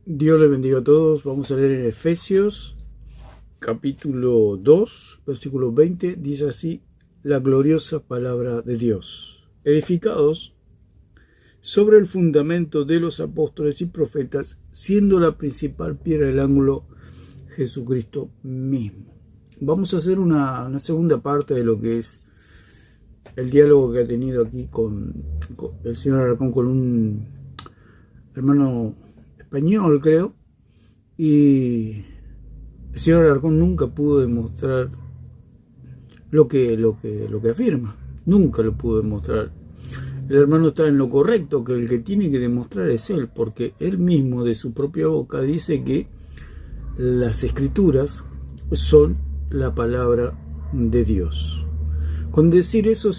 Dios les bendiga a todos. Vamos a leer en Efesios, capítulo 2, versículo 20. Dice así: la gloriosa palabra de Dios. Edificados sobre el fundamento de los apóstoles y profetas, siendo la principal piedra del ángulo Jesucristo mismo. Vamos a hacer una segunda parte de lo que es el diálogo que ha tenido aquí con el señor Alarcón, con un hermano español, creo, y el señor Alarcón nunca pudo demostrar lo que afirma, nunca lo pudo demostrar. El hermano está en lo correcto, que el que tiene que demostrar es él, porque él mismo de su propia boca dice que las escrituras son la palabra de Dios. Con decir eso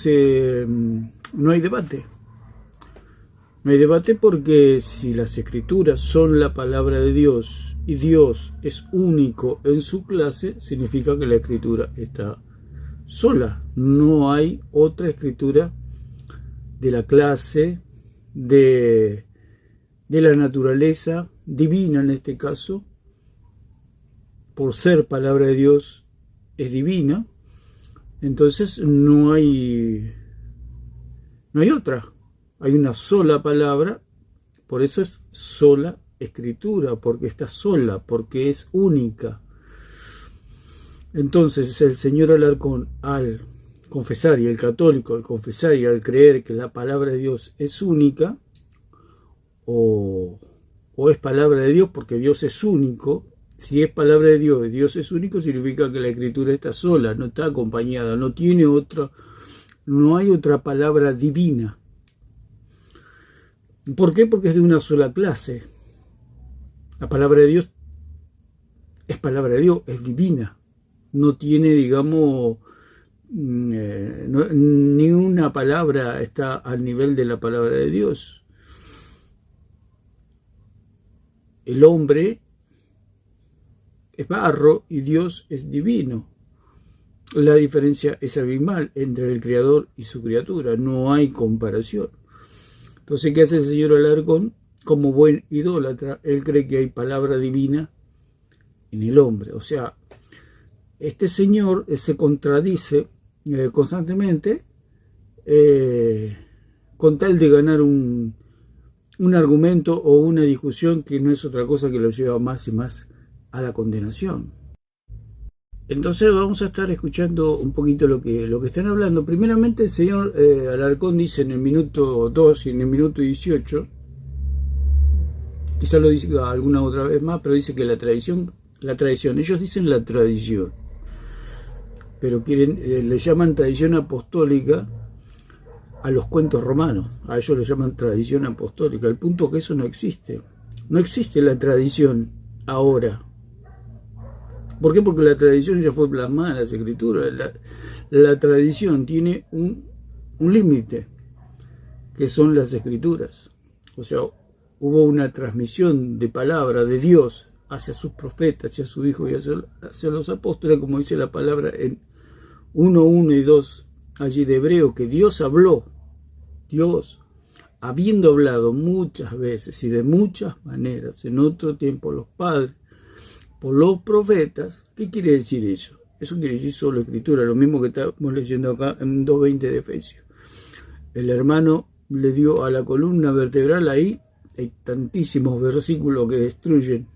no hay debate. No hay debate, porque si las escrituras son la palabra de Dios y Dios es único en su clase, significa que la escritura está sola. No hay otra escritura de la clase de la naturaleza divina, en este caso, por ser palabra de Dios, es divina. Entonces no hay otra. Hay una sola palabra, por eso es sola escritura, porque está sola, porque es única. Entonces el señor Alarcón, al confesar, y el católico al confesar y al creer que la palabra de Dios es única, o es palabra de Dios porque Dios es único, si es palabra de Dios y Dios es único, significa que la escritura está sola, no está acompañada, no tiene otra, no hay otra palabra divina. ¿Por qué? Porque es de una sola clase. La palabra de Dios es palabra de Dios, es divina. No tiene, digamos, ni una palabra está al nivel de la palabra de Dios. El hombre es barro y Dios es divino. La diferencia es abismal entre el Creador y su criatura. No hay comparación. Entonces, ¿qué hace el señor Alarcón? Como buen idólatra, él cree que hay palabra divina en el hombre. O sea, este señor se contradice constantemente con tal de ganar un argumento o una discusión que no es otra cosa que lo lleva más y más a la condenación. Entonces vamos a estar escuchando un poquito lo que están hablando. Primeramente el señor Alarcón dice en el minuto 2 y en el minuto 18, quizá lo dice alguna otra vez más, pero dice que la tradición, ellos dicen la tradición, pero le llaman tradición apostólica a los cuentos romanos, a ellos le llaman tradición apostólica. El punto es que eso no existe. No existe la tradición ahora. ¿Por qué? Porque la tradición ya fue plasmada en las escrituras. La tradición tiene un límite, que son las escrituras. O sea, hubo una transmisión de palabra de Dios hacia sus profetas, hacia su Hijo y hacia los apóstoles, como dice la palabra en 1:1 y 2 allí de Hebreo, que Dios habló. Dios, habiendo hablado muchas veces y de muchas maneras en otro tiempo los padres, por los profetas. ¿Qué quiere decir eso? Eso quiere decir solo escritura, lo mismo que estamos leyendo acá en 2:20 de Efesios. El hermano le dio a la columna vertebral ahí, hay tantísimos versículos que destruyen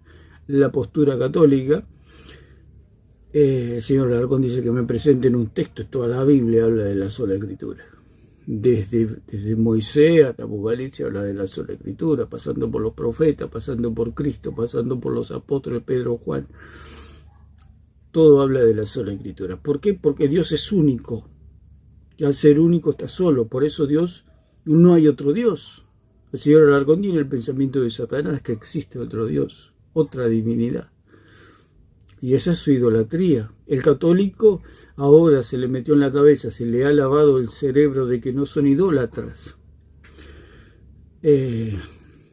la postura católica. El señor Alarcón dice que me presenten un texto, toda la Biblia habla de la sola escritura. Desde Moisés hasta Apocalipsis habla de la sola escritura, pasando por los profetas, pasando por Cristo, pasando por los apóstoles Pedro, Juan. Todo habla de la sola escritura. ¿Por qué? Porque Dios es único. Y al ser único está solo. Por eso Dios, no hay otro Dios. El señor Alarcón tiene el pensamiento de Satanás, que existe otro Dios, otra divinidad. Y esa es su idolatría. El católico ahora se le metió en la cabeza, se le ha lavado el cerebro de que no son idólatras.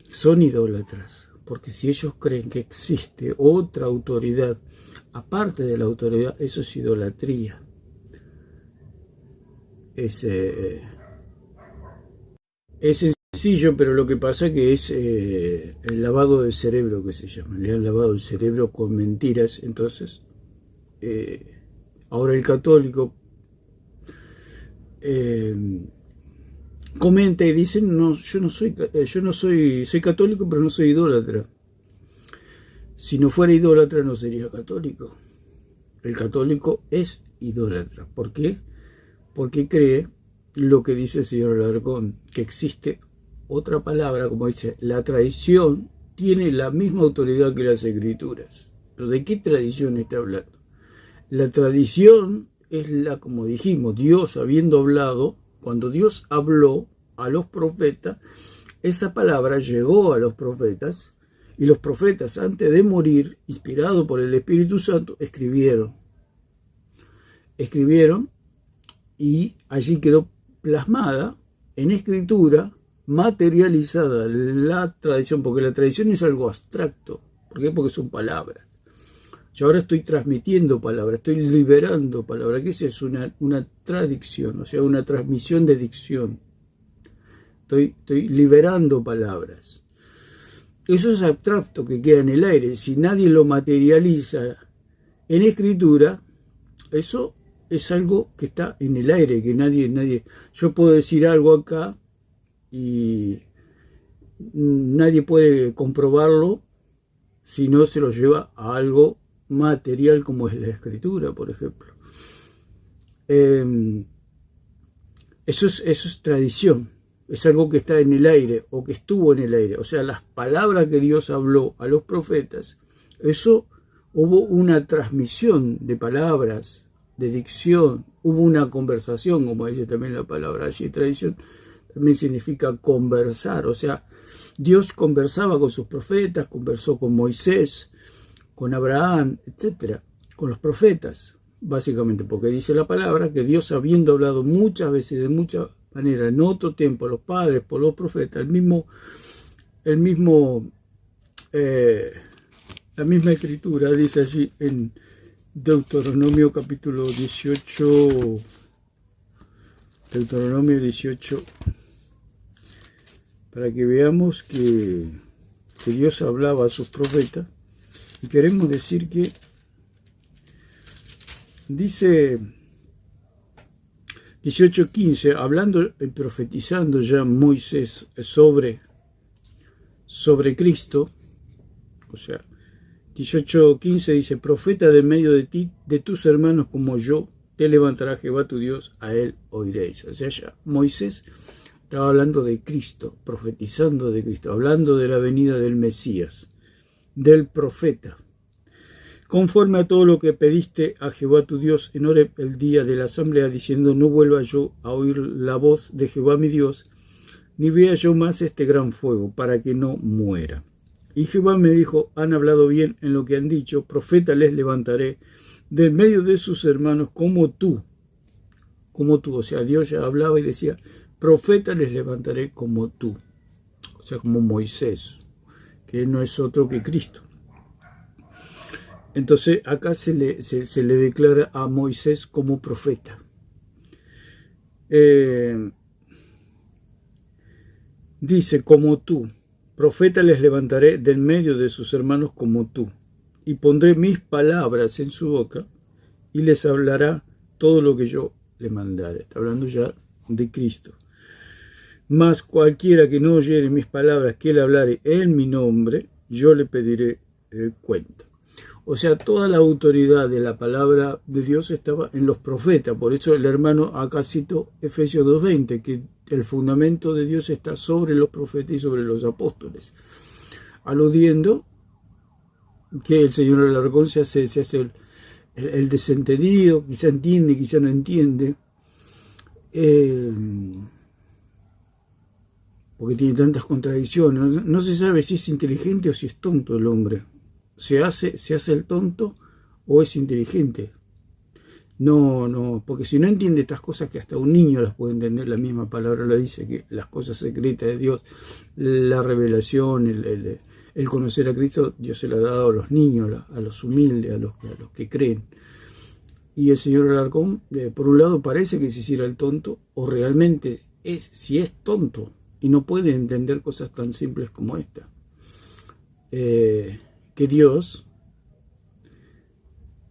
Son idólatras, porque si ellos creen que existe otra autoridad, aparte de la autoridad, eso es idolatría. Es sencillo, pero lo que pasa que es el lavado de cerebro que se llama. Le han lavado el cerebro con mentiras. Entonces, ahora el católico comenta y dice, no, soy católico, pero no soy idólatra. Si no fuera idólatra no sería católico. El católico es idólatra. ¿Por qué? Porque cree lo que dice el señor Alarcón, que existe otra palabra, como dice, la tradición tiene la misma autoridad que las escrituras. ¿Pero de qué tradición está hablando? La tradición es como dijimos, Dios habiendo hablado, cuando Dios habló a los profetas, esa palabra llegó a los profetas, y los profetas, antes de morir, inspirados por el Espíritu Santo, escribieron, y allí quedó plasmada en escritura, materializada la tradición, porque la tradición es algo abstracto. ¿Por qué? Porque son palabras. Yo ahora estoy transmitiendo palabras, estoy liberando palabras, que es una tradición, o sea, una transmisión de dicción. Estoy liberando palabras. Eso es abstracto que queda en el aire. Si nadie lo materializa en escritura, eso es algo que está en el aire, que nadie. Yo puedo decir algo acá y nadie puede comprobarlo si no se lo lleva a algo material como es la escritura, por ejemplo. Eso es tradición, es algo que está en el aire o que estuvo en el aire. O sea, las palabras que Dios habló a los profetas, eso hubo una transmisión de palabras, de dicción, hubo una conversación, como dice también la palabra allí. Tradición también significa conversar, o sea, Dios conversaba con sus profetas, conversó con Moisés, con Abraham, etcétera, con los profetas, básicamente, porque dice la palabra que Dios, habiendo hablado muchas veces, de muchas maneras, en otro tiempo, a los padres, por los profetas, la misma escritura dice allí en Deuteronomio capítulo 18, Deuteronomio 18, para que veamos que Dios hablaba a sus profetas. Y queremos decir que dice 18:15, hablando y profetizando ya Moisés sobre Cristo, o sea, 18:15 dice, profeta de medio de ti, de tus hermanos como yo, te levantará Jehová tu Dios, a él oiréis. O sea, ya Moisés estaba hablando de Cristo, profetizando de Cristo, hablando de la venida del Mesías, del profeta. Conforme a todo lo que pediste a Jehová tu Dios en Horeb el día de la asamblea, diciendo, no vuelva yo a oír la voz de Jehová mi Dios, ni vea yo más este gran fuego, para que no muera. Y Jehová me dijo, han hablado bien en lo que han dicho, profeta les levantaré de medio de sus hermanos como tú. O sea, Dios ya hablaba y decía, profeta les levantaré como tú, o sea, como Moisés, que no es otro que Cristo. Entonces acá se le declara a Moisés como profeta. Dice, como tú, profeta les levantaré del medio de sus hermanos como tú, y pondré mis palabras en su boca, y les hablará todo lo que yo le mandare. Está hablando ya de Cristo. Mas cualquiera que no oyere mis palabras que él hablare en mi nombre, yo le pediré cuenta. O sea, toda la autoridad de la palabra de Dios estaba en los profetas. Por eso el hermano acá citó Efesios 2:20, que el fundamento de Dios está sobre los profetas y sobre los apóstoles. Aludiendo que el señor Alarcón se hace el desentendido, quizá entiende, quizá no entiende. Porque tiene tantas contradicciones. No se sabe si es inteligente o si es tonto el hombre. ¿Se hace el tonto o es inteligente? No, porque si no entiende estas cosas, que hasta un niño las puede entender, la misma palabra lo dice, que las cosas secretas de Dios, la revelación, el conocer a Cristo, Dios se la ha dado a los niños, a los humildes, a los que creen. Y el señor Alarcón, por un lado, parece que se hiciera el tonto, o realmente si es tonto, y no pueden entender cosas tan simples como esta. Que Dios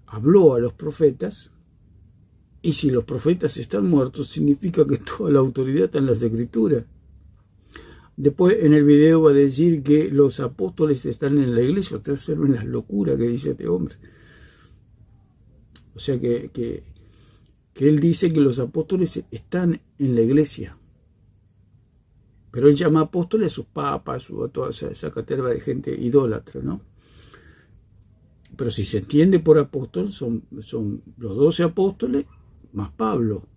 habló a los profetas, y si los profetas están muertos, significa que toda la autoridad está en las Escrituras. Después en el video va a decir que los apóstoles están en la iglesia. Ustedes observen las locuras que dice este hombre. O sea que él dice que los apóstoles están en la iglesia. Pero él llama apóstoles a sus papas, a toda esa caterva de gente idólatra, ¿no? Pero si se entiende por apóstol, son los 12 apóstoles más Pablo,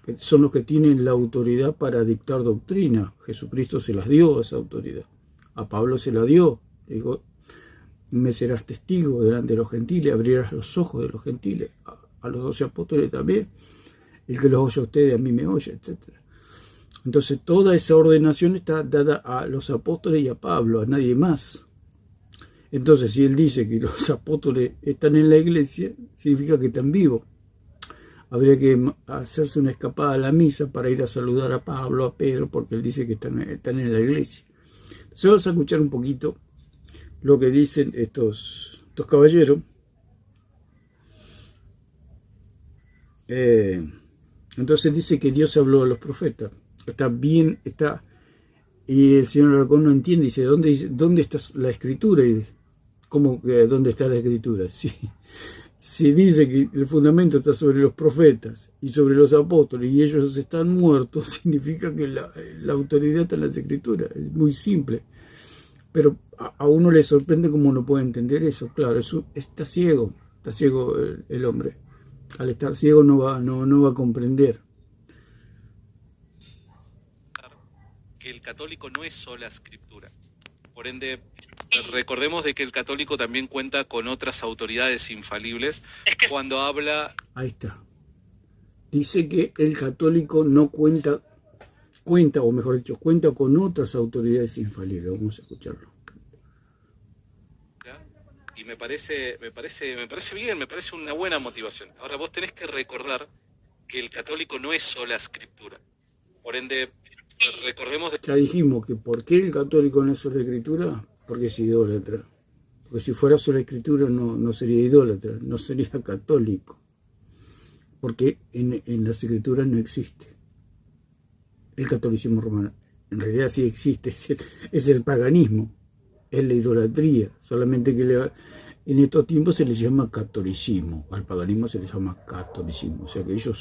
que son los que tienen la autoridad para dictar doctrina. Jesucristo se las dio esa autoridad. A Pablo se la dio. Dijo, me serás testigo delante de los gentiles, abrirás los ojos de los gentiles. A los 12 apóstoles también. El que los oye a ustedes, a mí me oye, etc. Entonces toda esa ordenación está dada a los apóstoles y a Pablo, a nadie más. Entonces si él dice que los apóstoles están en la iglesia, significa que están vivos. Habría que hacerse una escapada a la misa para ir a saludar a Pablo, a Pedro, porque él dice que están en la iglesia. Entonces vamos a escuchar un poquito lo que dicen estos caballeros. Entonces dice que Dios habló a los profetas. Está bien, y el señor Alarcón no entiende, dice, ¿dónde está la escritura? Y ¿cómo que dónde está la escritura? Si dice que el fundamento está sobre los profetas y sobre los apóstoles y ellos están muertos, significa que la autoridad está en las escrituras. Es muy simple. Pero a uno le sorprende cómo no puede entender eso. Claro, está ciego el hombre. Al estar ciego no va a comprender. Que el católico no es sola escritura. Por ende, recordemos de que el católico también cuenta con otras autoridades infalibles cuando habla... Ahí está. Dice que el católico no cuenta, o mejor dicho, cuenta con otras autoridades infalibles. Vamos a escucharlo. Y me parece bien, me parece una buena motivación. Ahora vos tenés que recordar que el católico no es sola escritura. Por ende, recordemos... Ya dijimos que ¿por qué el católico no es sola escritura? Porque es idólatra. Porque si fuera sola escritura no sería idólatra, no sería católico. Porque en las escrituras no existe el catolicismo romano. En realidad sí existe, es el paganismo, es la idolatría. Solamente que en estos tiempos se les llama catolicismo, al paganismo se les llama catolicismo. O sea que ellos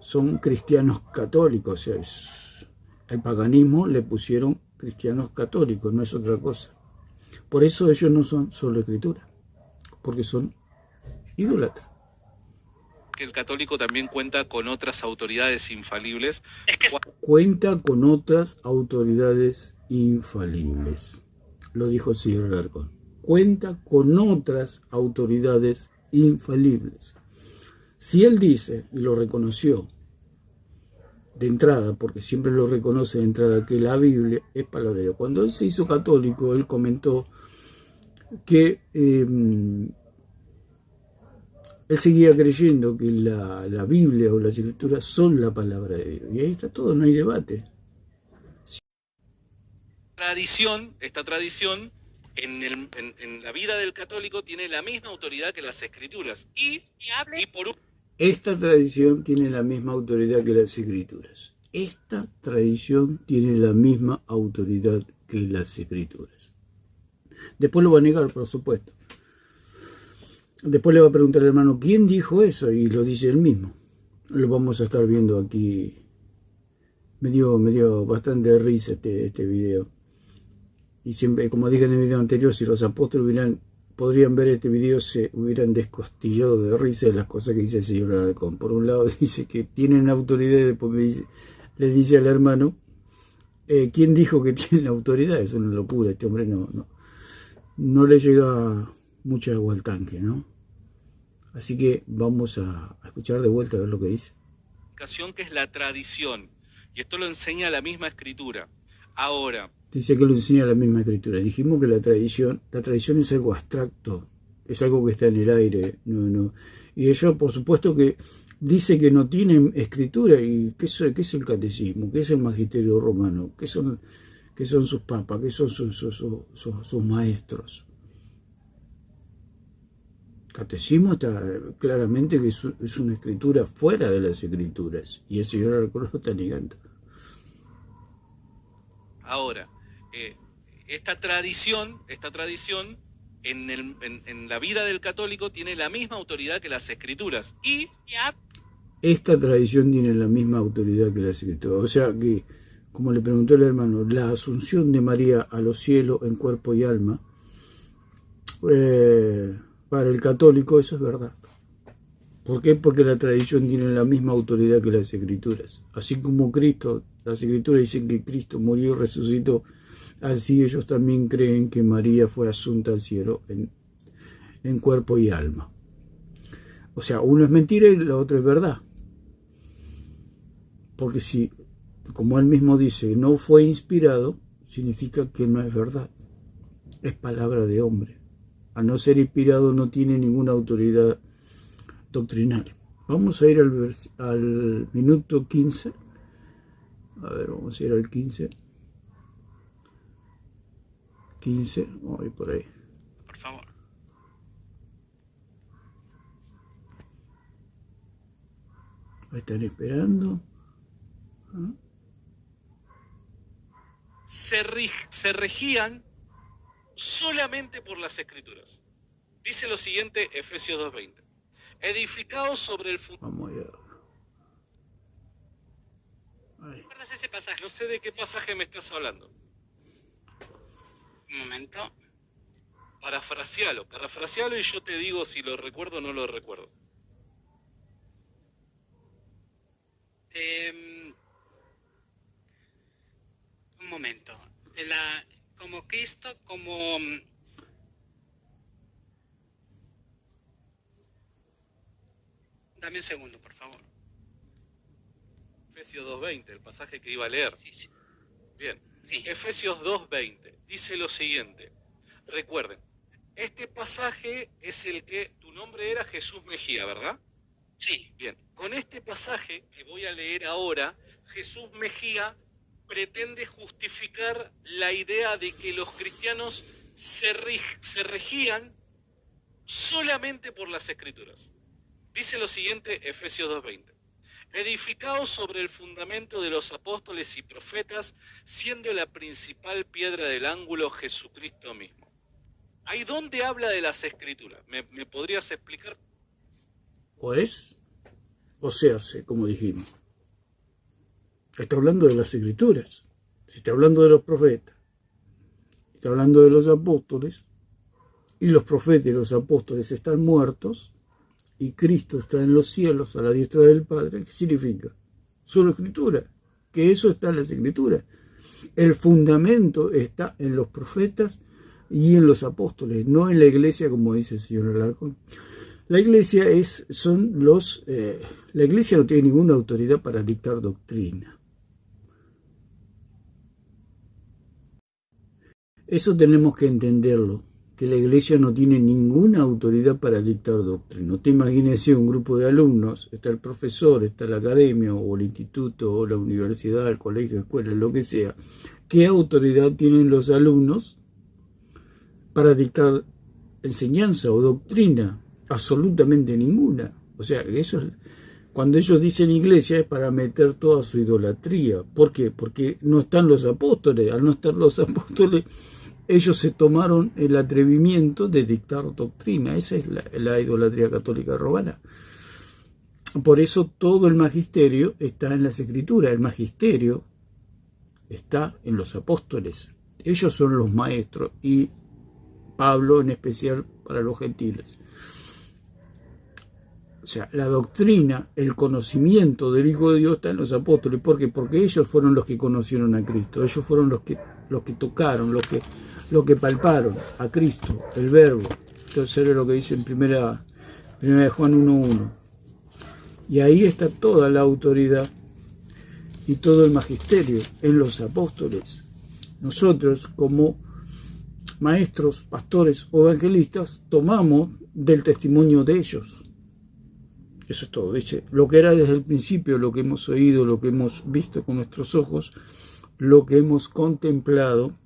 son cristianos católicos, o sea, al paganismo le pusieron cristianos católicos, no es otra cosa. Por eso ellos no son solo escritura, porque son idólatras. Que el católico también cuenta con otras autoridades infalibles. Cuenta con otras autoridades infalibles, lo dijo el señor Alarcón. Cuenta con otras autoridades infalibles. Si él dice, y lo reconoció de entrada, porque siempre lo reconoce de entrada, que la Biblia es palabra de Dios. Cuando él se hizo católico, él comentó que él seguía creyendo que la Biblia o las Escrituras son la palabra de Dios. Y ahí está todo, no hay debate. Esta tradición en la vida del católico tiene la misma autoridad que las Escrituras. Esta tradición tiene la misma autoridad que las Escrituras. Esta tradición tiene la misma autoridad que las Escrituras. Después lo va a negar, por supuesto. Después le va a preguntar al hermano, ¿quién dijo eso? Y lo dice él mismo. Lo vamos a estar viendo aquí. Me dio bastante risa este video. Y siempre, como dije en el video anterior, si los apóstoles podrían ver este video, se hubieran descostillado de risa de las cosas que dice el señor Alarcón. Por un lado dice que tienen autoridad, y después le dice al hermano, ¿quién dijo que tienen autoridad? Es una locura, este hombre no le llega mucha agua al tanque, ¿no? Así que vamos a escuchar de vuelta a ver lo que dice. Que es la tradición, y esto lo enseña la misma Escritura. Ahora, dice que lo enseña la misma Escritura. Dijimos que la tradición es algo abstracto, es algo que está en el aire. No. Y ellos, por supuesto que dice que no tienen escritura. ¿Y qué es el catecismo? ¿Qué es el magisterio romano? ¿Qué son sus papas? ¿Qué son sus maestros? Catecismo está claramente que es una escritura fuera de las escrituras, y el señor Alcorta lo está negando. Ahora, esta tradición en la vida del católico tiene la misma autoridad que las escrituras. Y esta tradición tiene la misma autoridad que las escrituras. O sea que, como le preguntó el hermano, la asunción de María a los cielos en cuerpo y alma, para el católico eso es verdad. ¿Por qué? Porque la tradición tiene la misma autoridad que las escrituras. Así como Cristo, las escrituras dicen que Cristo murió y resucitó, así ellos también creen que María fue asunta al cielo en cuerpo y alma. O sea, uno es mentira y la otra es verdad. Porque si, como él mismo dice, no fue inspirado, significa que no es verdad. Es palabra de hombre. Al no ser inspirado no tiene ninguna autoridad doctrinal. Vamos a ir al minuto 15. A ver, vamos a ir al 15. 15, vamos a ir por ahí. Por favor. Ahí están esperando. Se regían solamente por las escrituras. Dice lo siguiente, Efesios 2:20. Edificados sobre el fundamento. Vamos allá. ¿Recuerdas ese pasaje? No sé de qué pasaje me estás hablando. Un momento. Parafrasealo y yo te digo si lo recuerdo o no lo recuerdo. Un momento. Como Cristo, como... Dame un segundo, por favor. Efesios 2:20, el pasaje que iba a leer. Sí. Bien. Sí. Efesios 2:20 dice lo siguiente. Recuerden, este pasaje es el que tu nombre era Jesús Mejía, ¿verdad? Sí. Bien. Con este pasaje que voy a leer ahora, Jesús Mejía pretende justificar la idea de que los cristianos se regían solamente por las escrituras. Dice lo siguiente, Efesios 2:20. Edificados sobre el fundamento de los apóstoles y profetas, siendo la principal piedra del ángulo Jesucristo mismo. ¿Ahí dónde habla de las escrituras? ¿Me podrías explicar? O es, o se hace, como dijimos. Está hablando de las escrituras. Si está hablando de los profetas, está hablando de los apóstoles, y los profetas y los apóstoles están muertos, y Cristo está en los cielos a la diestra del Padre, ¿qué significa? Solo escritura, que eso está en las escrituras. El fundamento está en los profetas y en los apóstoles, no en la iglesia, como dice el señor Alarcón. La iglesia la iglesia no tiene ninguna autoridad para dictar doctrina. Eso tenemos que entenderlo, que la iglesia no tiene ninguna autoridad para dictar doctrina. No te imagines un grupo de alumnos, está el profesor, está la academia, o el instituto, o la universidad, el colegio, escuela, lo que sea. ¿Qué autoridad tienen los alumnos para dictar enseñanza o doctrina? Absolutamente ninguna. O sea, eso es, cuando ellos dicen iglesia es para meter toda su idolatría. ¿Por qué? Porque no están los apóstoles. Al no estar los apóstoles, ellos se tomaron el atrevimiento de dictar doctrina. Esa es la idolatría católica romana. Por eso todo el magisterio está en las escrituras. El magisterio está en los apóstoles. Ellos son los maestros, y Pablo en especial para los gentiles. O sea, la doctrina, el conocimiento del Hijo de Dios está en los apóstoles. ¿Por qué? Porque ellos fueron los que conocieron a Cristo. Ellos fueron los que tocaron, los que palparon a Cristo, el Verbo. Entonces es lo que dice en primera de Juan 1:1. Y ahí está toda la autoridad y todo el magisterio en los apóstoles. Nosotros, como maestros, pastores o evangelistas, tomamos del testimonio de ellos. Eso es todo. Dice, lo que era desde el principio, lo que hemos oído, lo que hemos visto con nuestros ojos, lo que hemos contemplado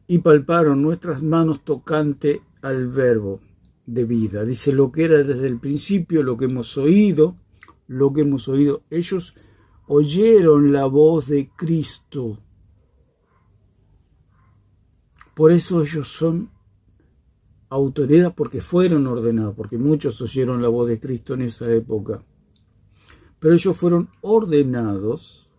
y palparon nuestras manos tocante al verbo de vida. Dice, lo que era desde el principio, lo que hemos oído, ellos oyeron la voz de Cristo. Por eso ellos son autoridad, porque fueron ordenados, porque muchos oyeron la voz de Cristo en esa época. Pero ellos fueron ordenados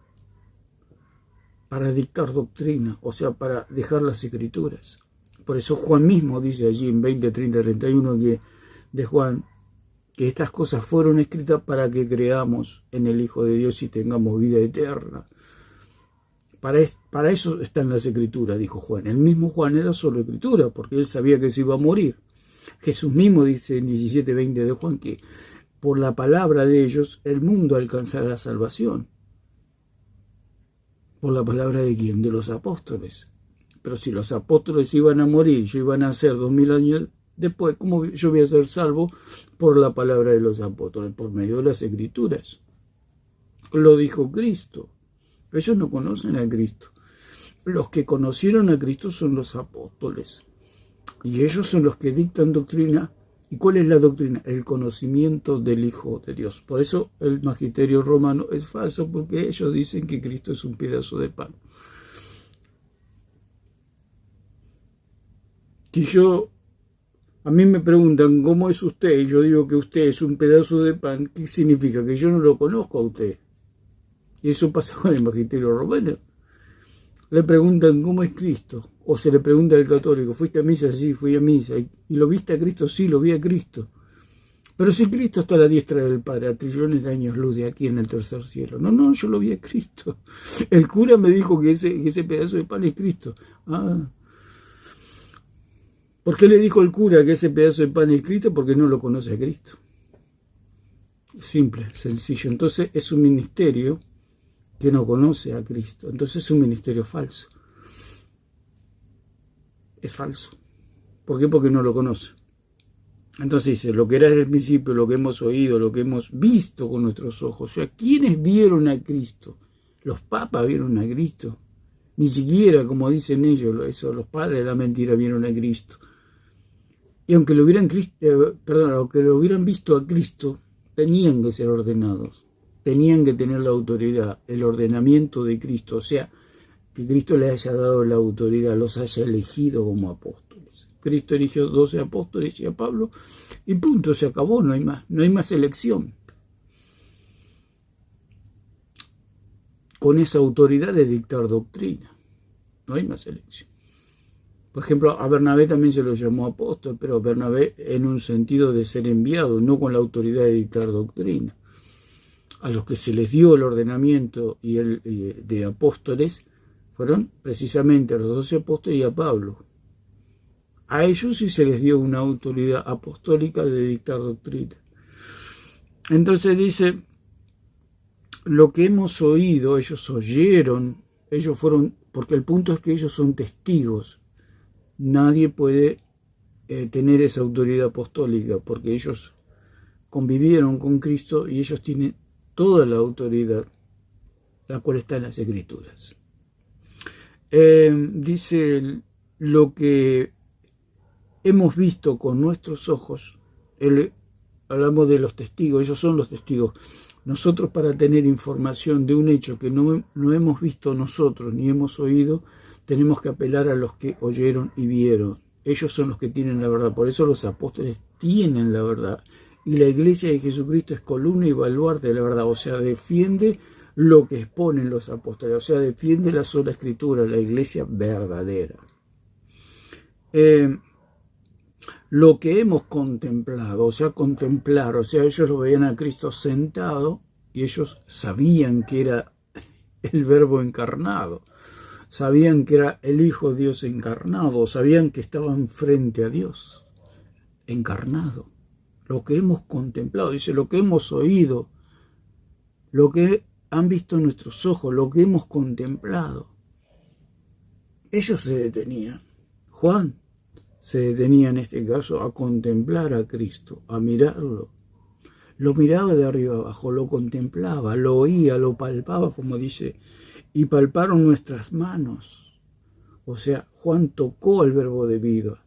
para dictar doctrina, o sea, para dejar las Escrituras. Por eso Juan mismo dice allí en 20, 30, 31 de Juan, que estas cosas fueron escritas para que creamos en el Hijo de Dios y tengamos vida eterna. Para eso están las Escrituras, dijo Juan. El mismo Juan era solo Escritura, porque él sabía que se iba a morir. Jesús mismo dice en 17, 20 de Juan que por la palabra de ellos el mundo alcanzará la salvación. ¿Por la palabra de quién? De los apóstoles. Pero si los apóstoles iban a morir, yo iban a ser 2000 años después, ¿cómo yo voy a ser salvo? Por la palabra de los apóstoles, por medio de las Escrituras. Lo dijo Cristo. Ellos no conocen a Cristo. Los que conocieron a Cristo son los apóstoles. Y ellos son los que dictan doctrina. ¿Y cuál es la doctrina? El conocimiento del Hijo de Dios. Por eso el magisterio romano es falso, porque ellos dicen que Cristo es un pedazo de pan. Si a mí me preguntan cómo es usted, y yo digo que usted es un pedazo de pan, ¿qué significa? Que yo no lo conozco a usted. Y eso pasa con el magisterio romano. Le preguntan cómo es Cristo, o se le pregunta al católico, ¿fuiste a misa? Sí, fui a misa. ¿Y lo viste a Cristo? Sí, lo vi a Cristo. Pero si Cristo está a la diestra del Padre, a trillones de años luz de aquí en el tercer cielo. No, yo lo vi a Cristo. El cura me dijo que ese pedazo de pan es Cristo. ¿Por qué le dijo el cura que ese pedazo de pan es Cristo? Porque no lo conoce a Cristo. Simple, sencillo. Entonces es un ministerio que no conoce a Cristo. Entonces es un ministerio falso. Es falso. ¿Por qué? Porque no lo conoce. Entonces dice, lo que era desde el principio, lo que hemos oído, lo que hemos visto con nuestros ojos. O sea, ¿quiénes vieron a Cristo? Los papas vieron a Cristo. Ni siquiera, como dicen ellos, los padres de la mentira vieron a Cristo. Y aunque lo hubieran visto a Cristo, tenían que ser ordenados. Tenían que tener la autoridad, el ordenamiento de Cristo. O sea, que Cristo les haya dado la autoridad, los haya elegido como apóstoles. Cristo eligió 12 apóstoles y a Pablo, y punto, se acabó, no hay más elección. Con esa autoridad de dictar doctrina, no hay más elección. Por ejemplo, a Bernabé también se lo llamó apóstol, pero Bernabé en un sentido de ser enviado, no con la autoridad de dictar doctrina. A los que se les dio el ordenamiento de apóstoles fueron precisamente a los 12 apóstoles y a Pablo. A ellos sí se les dio una autoridad apostólica de dictar doctrina. Entonces dice, lo que hemos oído, ellos oyeron, ellos fueron, porque el punto es que ellos son testigos. Nadie puede tener esa autoridad apostólica, porque ellos convivieron con Cristo y ellos tienen toda la autoridad, la cual está en las Escrituras. Dice, lo que hemos visto con nuestros ojos, hablamos de los testigos, ellos son los testigos. Nosotros, para tener información de un hecho que no hemos visto nosotros ni hemos oído, tenemos que apelar a los que oyeron y vieron. Ellos son los que tienen la verdad. Por eso los apóstoles tienen la verdad. Y la iglesia de Jesucristo es columna y baluarte de la verdad. O sea, defiende lo que exponen los apóstoles. O sea, defiende la sola escritura, la iglesia verdadera. Lo que hemos contemplado, o sea, contemplar, o sea, ellos lo veían a Cristo sentado y ellos sabían que era el Verbo encarnado. Sabían que era el Hijo de Dios encarnado, sabían que estaban frente a Dios encarnado. Lo que hemos contemplado, dice, lo que hemos oído, lo que han visto nuestros ojos, lo que hemos contemplado. Ellos se detenían. Juan se detenía en este caso a contemplar a Cristo, a mirarlo. Lo miraba de arriba abajo, lo contemplaba, lo oía, lo palpaba, como dice, y palparon nuestras manos. O sea, Juan tocó al verbo de vida,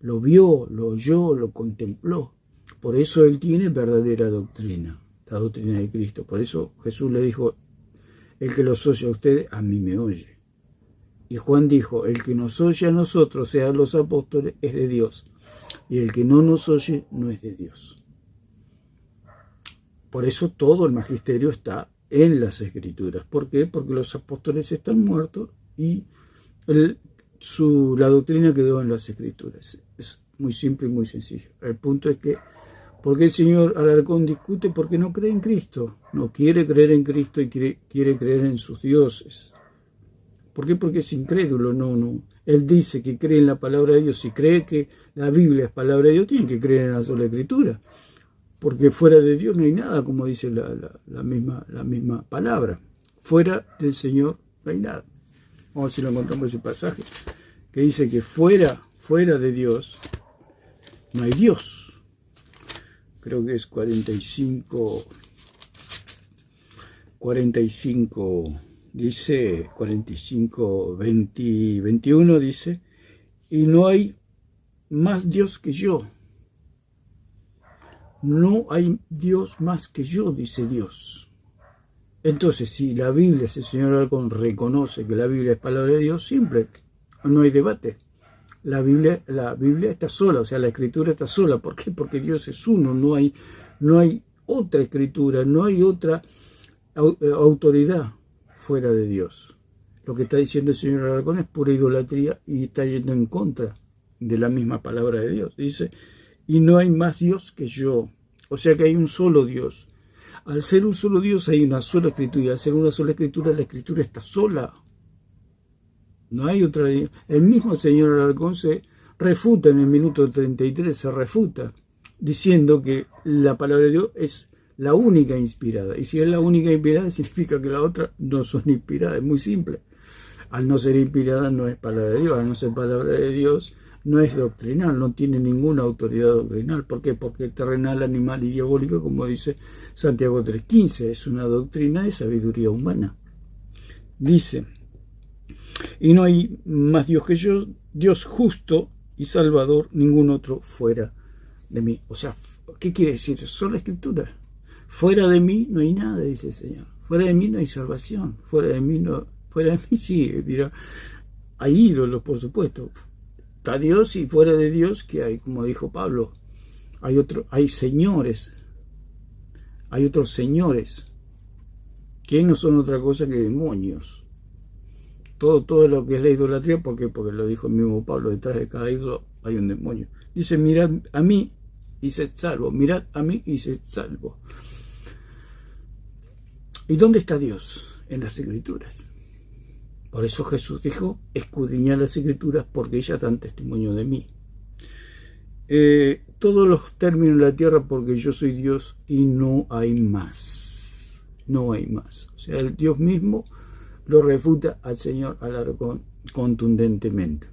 lo vio, lo oyó, lo contempló. Por eso él tiene verdadera doctrina, la doctrina de Cristo. Por eso Jesús le dijo, el que los oye a ustedes, a mí me oye. Y Juan dijo, el que nos oye a nosotros, sea los apóstoles, es de Dios. Y el que no nos oye, no es de Dios. Por eso todo el magisterio está en las Escrituras. ¿Por qué? Porque los apóstoles están muertos y la doctrina quedó en las Escrituras. Es muy simple y muy sencillo. El punto es que, ¿por qué el señor Alarcón discute? Porque no cree en Cristo. No quiere creer en Cristo y quiere creer en sus dioses. ¿Por qué? Porque es incrédulo. No. Él dice que cree en la palabra de Dios. Si cree que la Biblia es palabra de Dios, tiene que creer en la sola Escritura. Porque fuera de Dios no hay nada, como dice la misma palabra. Fuera del Señor no hay nada. Vamos a ver si lo encontramos ese pasaje, que dice que fuera de Dios no hay Dios. Creo que es 45, dice, 45, 20, 21 dice, y no hay más Dios que yo. No hay Dios más que yo, dice Dios. Entonces, si la Biblia, si el señor Alarcón reconoce que la Biblia es palabra de Dios, simple, no hay debate. La Biblia está sola, o sea, la Escritura está sola. ¿Por qué? Porque Dios es uno, no hay otra Escritura, no hay otra autoridad fuera de Dios. Lo que está diciendo el señor Alarcón es pura idolatría y está yendo en contra de la misma palabra de Dios. Dice, y no hay más Dios que yo. O sea que hay un solo Dios. Al ser un solo Dios hay una sola Escritura. Y al ser una sola Escritura, la Escritura está sola. No hay otra. El mismo señor Alarcón se refuta en el minuto 33, se refuta, diciendo que la palabra de Dios es la única inspirada. Y si es la única inspirada, significa que las otras no son inspiradas. Es muy simple. Al no ser inspirada no es palabra de Dios. Al no ser palabra de Dios no es doctrinal, no tiene ninguna autoridad doctrinal. ¿Por qué? Porque terrenal, animal y diabólico, como dice Santiago 3:15, es una doctrina de sabiduría humana. Dice, y no hay más Dios que yo, Dios justo y salvador, ningún otro fuera de mí. O sea, ¿qué quiere decir? Son la Escritura. Fuera de mí no hay nada, dice el Señor. Fuera de mí no hay salvación. Fuera de mí sí, dirá, hay ídolos, por supuesto. Está Dios y fuera de Dios, ¿qué hay? Como dijo Pablo, hay señores, hay otros señores, que no son otra cosa que demonios. Todo lo que es la idolatría, ¿por qué? Porque lo dijo el mismo Pablo, detrás de cada ídolo hay un demonio. Dice, mirad a mí y sed salvo, mirad a mí y sed salvo. ¿Y dónde está Dios? En las Escrituras. Por eso Jesús dijo, escudriñad las Escrituras porque ellas dan testimonio de mí. Todos los términos de la tierra porque yo soy Dios y no hay más. No hay más. O sea, el Dios mismo lo refuta al señor Alarcón contundentemente.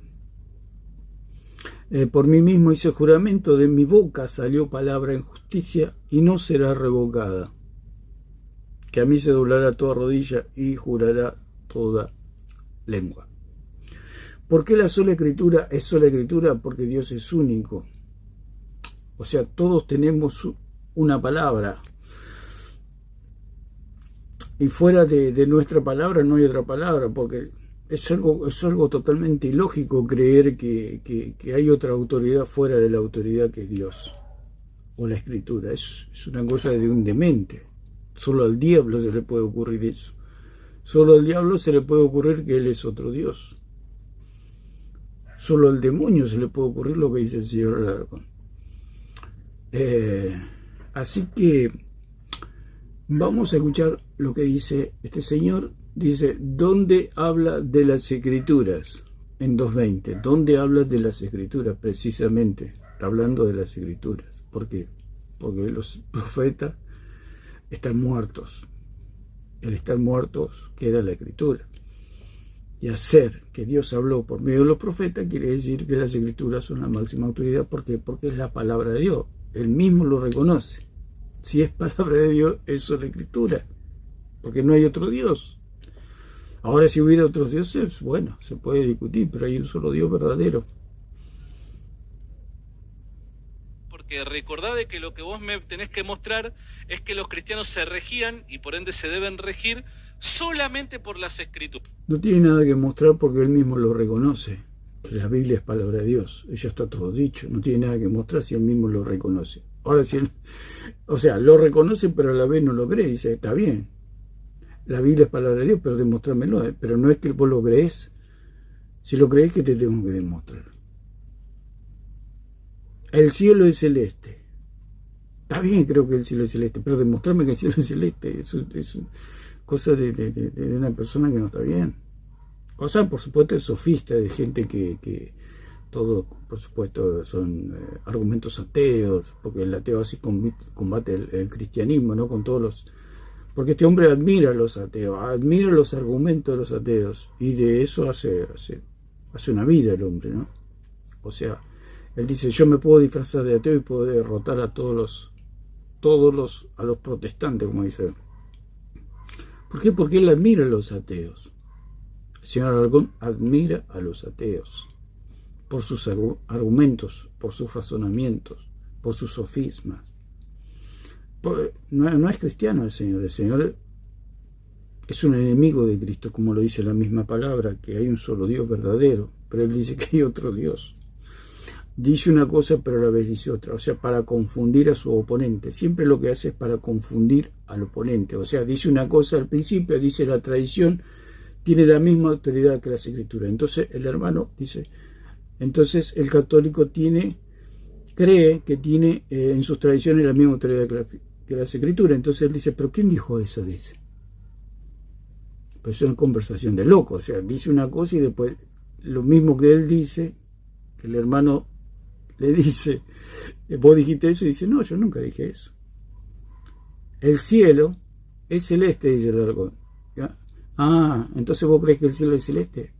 Por mí mismo hice juramento, de mi boca salió palabra en justicia y no será revocada. Que a mí se doblará toda rodilla y jurará toda lengua. ¿Por qué la sola Escritura es sola Escritura? Porque Dios es único. O sea, todos tenemos una palabra. Y fuera de nuestra palabra no hay otra palabra, porque es algo totalmente ilógico creer que hay otra autoridad fuera de la autoridad que es Dios o la Escritura. Es una cosa de un demente. Solo al diablo se le puede ocurrir eso. Solo al diablo se le puede ocurrir que él es otro Dios. Solo al demonio se le puede ocurrir lo que dice el señor Alarcón. Así que vamos a escuchar lo que dice este señor. Dice, ¿dónde habla de las Escrituras? En 2.20. ¿Dónde habla de las Escrituras? Precisamente, está hablando de las Escrituras. ¿Por qué? Porque los profetas están muertos. El estar muertos queda la Escritura. Y hacer que Dios habló por medio de los profetas quiere decir que las Escrituras son la máxima autoridad. ¿Por qué? Porque es la palabra de Dios. Él mismo lo reconoce. Si es palabra de Dios, eso es la Escritura, porque no hay otro Dios. Ahora, si hubiera otros dioses, bueno, se puede discutir, pero hay un solo Dios verdadero. Porque recordad de que lo que vos me tenés que mostrar es que los cristianos se regían y por ende se deben regir solamente por las Escrituras. No tiene nada que mostrar porque él mismo lo reconoce. Que la Biblia es palabra de Dios. Ya está todo dicho. No tiene nada que mostrar si él mismo lo reconoce. Ahora, si él, o sea, lo reconoce pero a la vez no lo cree. Dice, está bien. La Biblia es palabra de Dios, pero demostrármelo. Pero no es que vos lo crees. Si lo crees, ¿qué te tengo que demostrar? El cielo es celeste. Está bien, creo que el cielo es celeste, pero demostrarme que el cielo es celeste. Eso es cosa de una persona que no está bien. Cosa, por supuesto, de sofista, de gente que todo, por supuesto, son argumentos ateos, porque el ateo así combate el cristianismo, ¿no? Con todos los... Porque este hombre admira a los ateos, admira los argumentos de los ateos, y de eso hace una vida el hombre, ¿no? O sea, él dice, yo me puedo disfrazar de ateo y puedo derrotar a a los protestantes, como dice. ¿Por qué? Porque él admira a los ateos. El señor Alarcón admira a los ateos por sus argumentos, por sus razonamientos, por sus sofismas. No es cristiano el Señor es un enemigo de Cristo, como lo dice la misma palabra, que hay un solo Dios verdadero, pero él dice que hay otro Dios. Dice una cosa pero a la vez dice otra, o sea, para confundir a su oponente. Siempre lo que hace es para confundir al oponente, o sea, dice una cosa al principio, dice la tradición, tiene la misma autoridad que las Escrituras. Entonces el hermano dice, entonces el católico cree que tiene en sus tradiciones la misma autoridad que las Escrituras. Entonces él dice, pero ¿quién dijo eso? Dice. Pues es una conversación de loco, o sea, dice una cosa y después lo mismo que él dice, que el hermano le dice, vos dijiste eso, y dice, no, yo nunca dije eso. El cielo es celeste, dice el Alarcón. ¿Ya? Ah, entonces vos crees que el cielo es celeste.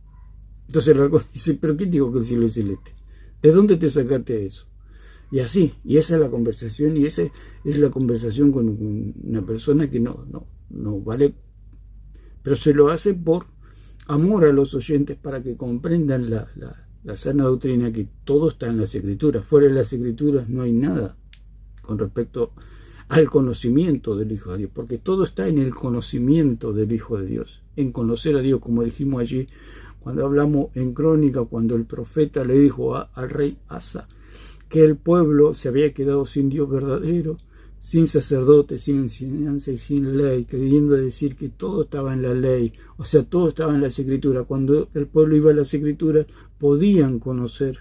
Entonces el Alarcón dice, pero ¿quién dijo que el cielo es celeste? ¿De dónde te sacaste eso? Y así, y esa es la conversación, y esa es la conversación con una persona que no vale, pero se lo hace por amor a los oyentes para que comprendan la sana doctrina, que todo está en las Escrituras. Fuera de las Escrituras no hay nada con respecto al conocimiento del Hijo de Dios, porque todo está en el conocimiento del Hijo de Dios, en conocer a Dios, como dijimos allí cuando hablamos en Crónica, cuando el profeta le dijo al rey Asa que el pueblo se había quedado sin Dios verdadero, sin sacerdote, sin enseñanza y sin ley, queriendo decir que todo estaba en la ley, o sea, todo estaba en las Escrituras. Cuando el pueblo iba a las Escrituras, podían conocer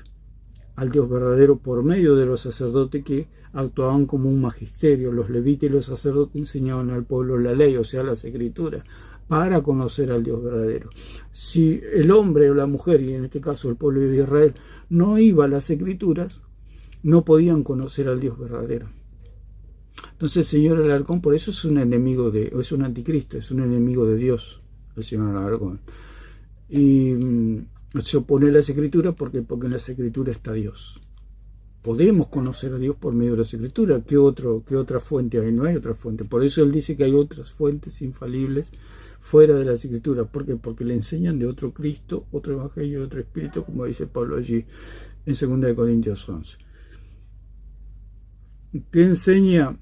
al Dios verdadero por medio de los sacerdotes que actuaban como un magisterio. Los levitas y los sacerdotes enseñaban al pueblo la ley, o sea, las Escrituras, para conocer al Dios verdadero. Si el hombre o la mujer, y en este caso el pueblo de Israel, no iba a las Escrituras, no podían conocer al Dios verdadero. Entonces el señor Alarcón, por eso es un enemigo es un anticristo, es un enemigo de Dios, el señor Alarcón. Y se opone a las Escrituras porque en las Escrituras está Dios. Podemos conocer a Dios por medio de las Escrituras. ¿Qué otra fuente hay? No hay otra fuente. Por eso él dice que hay otras fuentes infalibles fuera de las Escrituras. ¿Por qué? Porque le enseñan de otro Cristo, otro Evangelio, otro Espíritu, como dice Pablo allí en 2 Corintios 11. ¿Qué enseña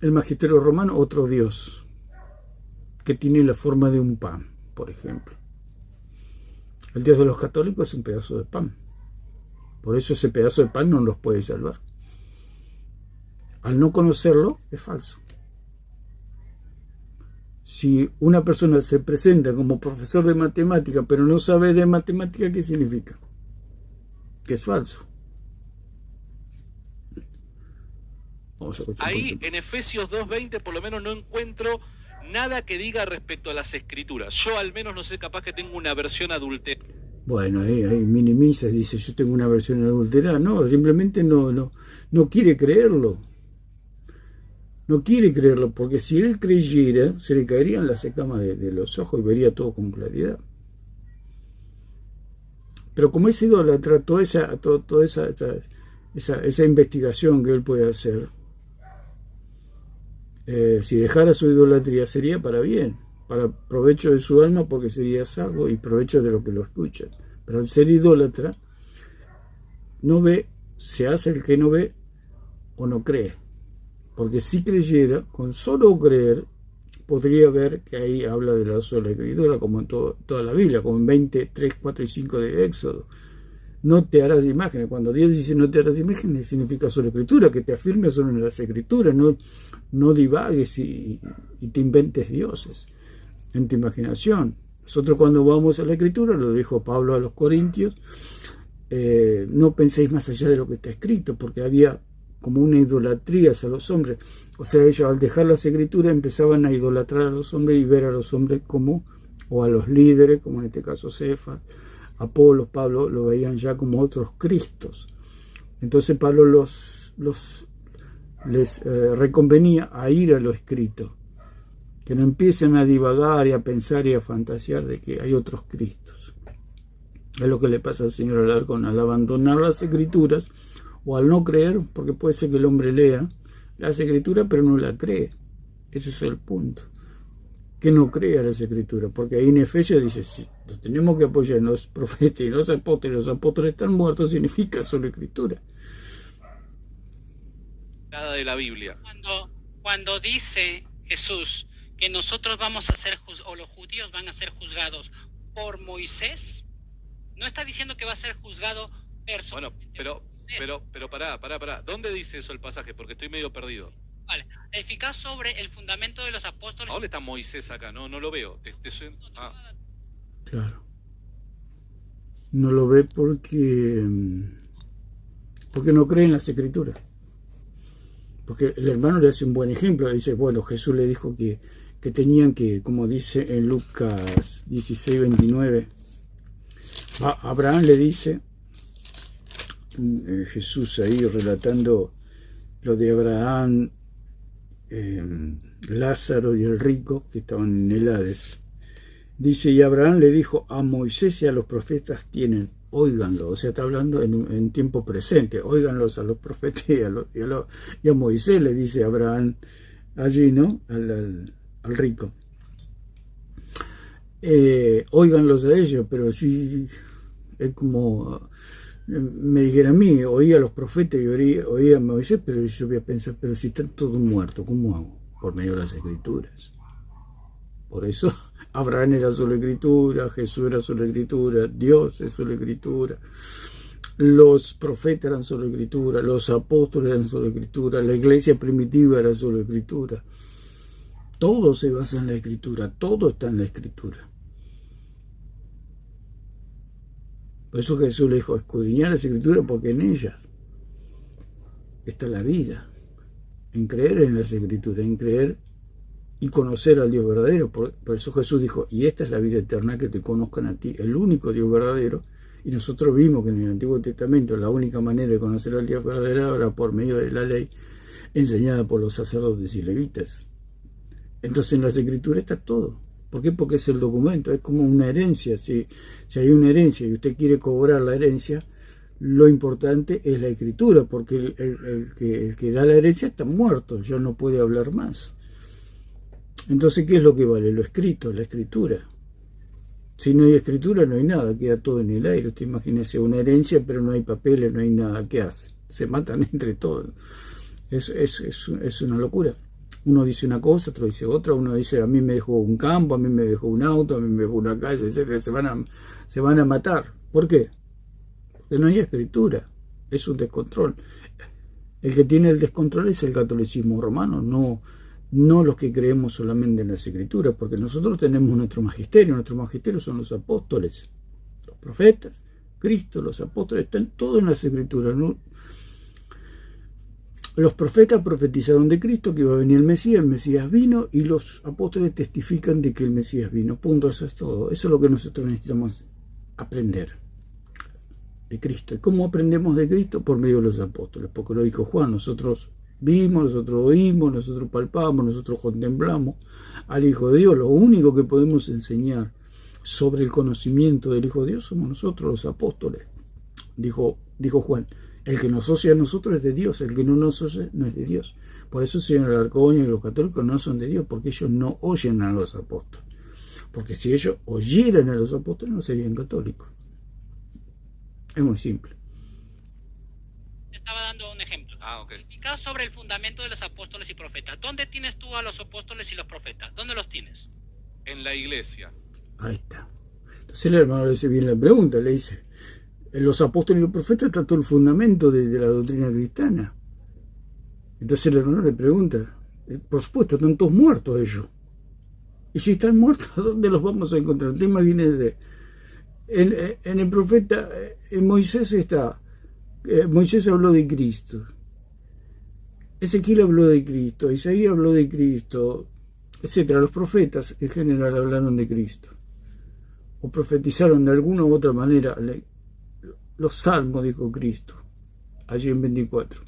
el magisterio romano? Otro Dios, que tiene la forma de un pan, por ejemplo. El Dios de los católicos es un pedazo de pan. Por eso ese pedazo de pan no los puede salvar. Al no conocerlo, es falso. Si una persona se presenta como profesor de matemática, pero no sabe de matemática, ¿qué significa? Que es falso. Ahí en Efesios 2:20 por lo menos no encuentro nada que diga respecto a las Escrituras. Yo al menos no sé, capaz que tengo una versión adulterada. Bueno, ahí minimiza, dice yo tengo una versión adulterada. No, simplemente no quiere creerlo. No quiere creerlo, porque si él creyera, se le caerían las escamas de los ojos y vería todo con claridad. Pero como es idólatra, toda esa investigación que él puede hacer, si dejara su idolatría sería para bien, para provecho de su alma, porque sería salvo y provecho de lo que lo escuchan. Pero al ser idólatra, no ve, se hace el que no ve o no cree. Porque si creyera, con solo creer, podría ver que ahí habla de la sola escritura, como en toda la Biblia, como en 23, 4 y 5 de Éxodo. No te harás imágenes. Cuando Dios dice no te harás imágenes, significa sola escritura, que te afirmes solo en las escrituras, no divagues y te inventes dioses en tu imaginación. Nosotros cuando vamos a la escritura, lo dijo Pablo a los Corintios, no penséis más allá de lo que está escrito, porque había como una idolatría hacia los hombres. O sea, ellos al dejar las escrituras empezaban a idolatrar a los hombres y ver a los hombres como, o a los líderes, como en este caso Cefas, Apolo, Pablo, lo veían ya como otros cristos. Entonces Pablo les reconvenía a ir a lo escrito, que no empiecen a divagar y a pensar y a fantasear de que hay otros cristos. Es lo que le pasa al señor Alarcón al abandonar las escrituras o al no creer, porque puede ser que el hombre lea las escrituras pero no la cree. Ese es el punto, que no crea las escrituras, porque ahí en Efesios dice, si nos tenemos que apoyar en los profetas y los apóstoles están muertos, significa solo escritura. Nada de la Biblia. Cuando dice Jesús que nosotros vamos a ser o los judíos van a ser juzgados por Moisés, no está diciendo que va a ser juzgado personalmente. Bueno, pero pará. ¿Dónde dice eso el pasaje? Porque estoy medio perdido. Vale, edificar sobre el fundamento de los apóstoles. ¿Dónde está Moisés acá? No lo veo. Claro. No lo ve porque no cree en las escrituras. Porque el hermano le hace un buen ejemplo. Le dice, bueno, Jesús le dijo que tenían que, como dice en Lucas 16, 29, Abraham le dice, Jesús ahí relatando lo de Abraham, Lázaro y el rico que estaban en el Hades, dice, y Abraham le dijo, a Moisés y a los profetas tienen, óiganlo. O sea, está hablando en tiempo presente, óiganlos a los profetas y a Moisés le dice Abraham allí, ¿no? Al rico, óiganlos a ellos. Pero si es como me dijera a mí, oía a los profetas y oía a Moisés, pero yo voy a pensar, pero si están todos muertos, ¿cómo hago? Por medio de las escrituras. Por eso Abraham era solo escritura, Jesús era solo escritura, Dios es solo escritura, los profetas eran solo escritura, los apóstoles eran solo escritura, la iglesia primitiva era solo escritura. Todo se basa en la escritura, todo está en la escritura. Por eso Jesús le dijo, escudriñar las escrituras porque en ellas está la vida, en creer en las escrituras, en creer y conocer al Dios verdadero. Por eso Jesús dijo, y esta es la vida eterna, que te conozcan a ti, el único Dios verdadero. Y nosotros vimos que en el Antiguo Testamento la única manera de conocer al Dios verdadero era por medio de la ley enseñada por los sacerdotes y levitas. Entonces en las escrituras está todo. ¿Por qué? Porque es el documento, es como una herencia. Si hay una herencia y usted quiere cobrar la herencia, lo importante es la escritura, porque el que da la herencia está muerto, ya no puede hablar más. Entonces, ¿qué es lo que vale? Lo escrito, la escritura. Si no hay escritura, no hay nada, queda todo en el aire. Usted imagínese una herencia, pero no hay papeles, no hay nada. ¿Qué hace? Se matan entre todos. Es una locura. Uno dice una cosa, otro dice otra. Uno dice, a mí me dejó un campo, a mí me dejó un auto, a mí me dejó una casa, etc. Se van a matar. ¿Por qué? Porque no hay escritura. Es un descontrol. El que tiene el descontrol es el catolicismo romano, no los que creemos solamente en las escrituras, porque nosotros tenemos nuestro magisterio son los apóstoles, los profetas, Cristo, los apóstoles, están todos en las escrituras, ¿no? Los profetas profetizaron de Cristo que iba a venir el Mesías vino, y los apóstoles testifican de que el Mesías vino. Punto, eso es todo. Eso es lo que nosotros necesitamos aprender de Cristo. ¿Y cómo aprendemos de Cristo? Por medio de los apóstoles, porque lo dijo Juan, nosotros vimos, nosotros oímos, nosotros palpamos, nosotros contemplamos al Hijo de Dios. Lo único que podemos enseñar sobre el conocimiento del Hijo de Dios somos nosotros, los apóstoles. Dijo Juan, El que nos oye a nosotros es de Dios, el que no nos oye no es de Dios. Por eso el señor Alarcón y los católicos no son de Dios, porque ellos no oyen a los apóstoles. Porque si ellos oyeran a los apóstoles no serían católicos. Es muy simple. Estaba dando un ejemplo. Okay. Explicado sobre el fundamento de los apóstoles y profetas. ¿Dónde tienes tú a los apóstoles y los profetas? ¿Dónde los tienes? En la iglesia. Ahí está. Entonces el hermano le hace bien la pregunta, le dice, en los apóstoles y los profetas está todo el fundamento de la doctrina cristiana. Entonces el hermano le pregunta, por supuesto, están todos muertos ellos. Y si están muertos, ¿a dónde los vamos a encontrar? Te imaginas, en el profeta, en Moisés está, Moisés habló de Cristo. Ezequiel habló de Cristo, Isaías habló de Cristo, etcétera. Los profetas en general hablaron de Cristo. O profetizaron de alguna u otra manera. Los salmos dijo Cristo, allí en 24,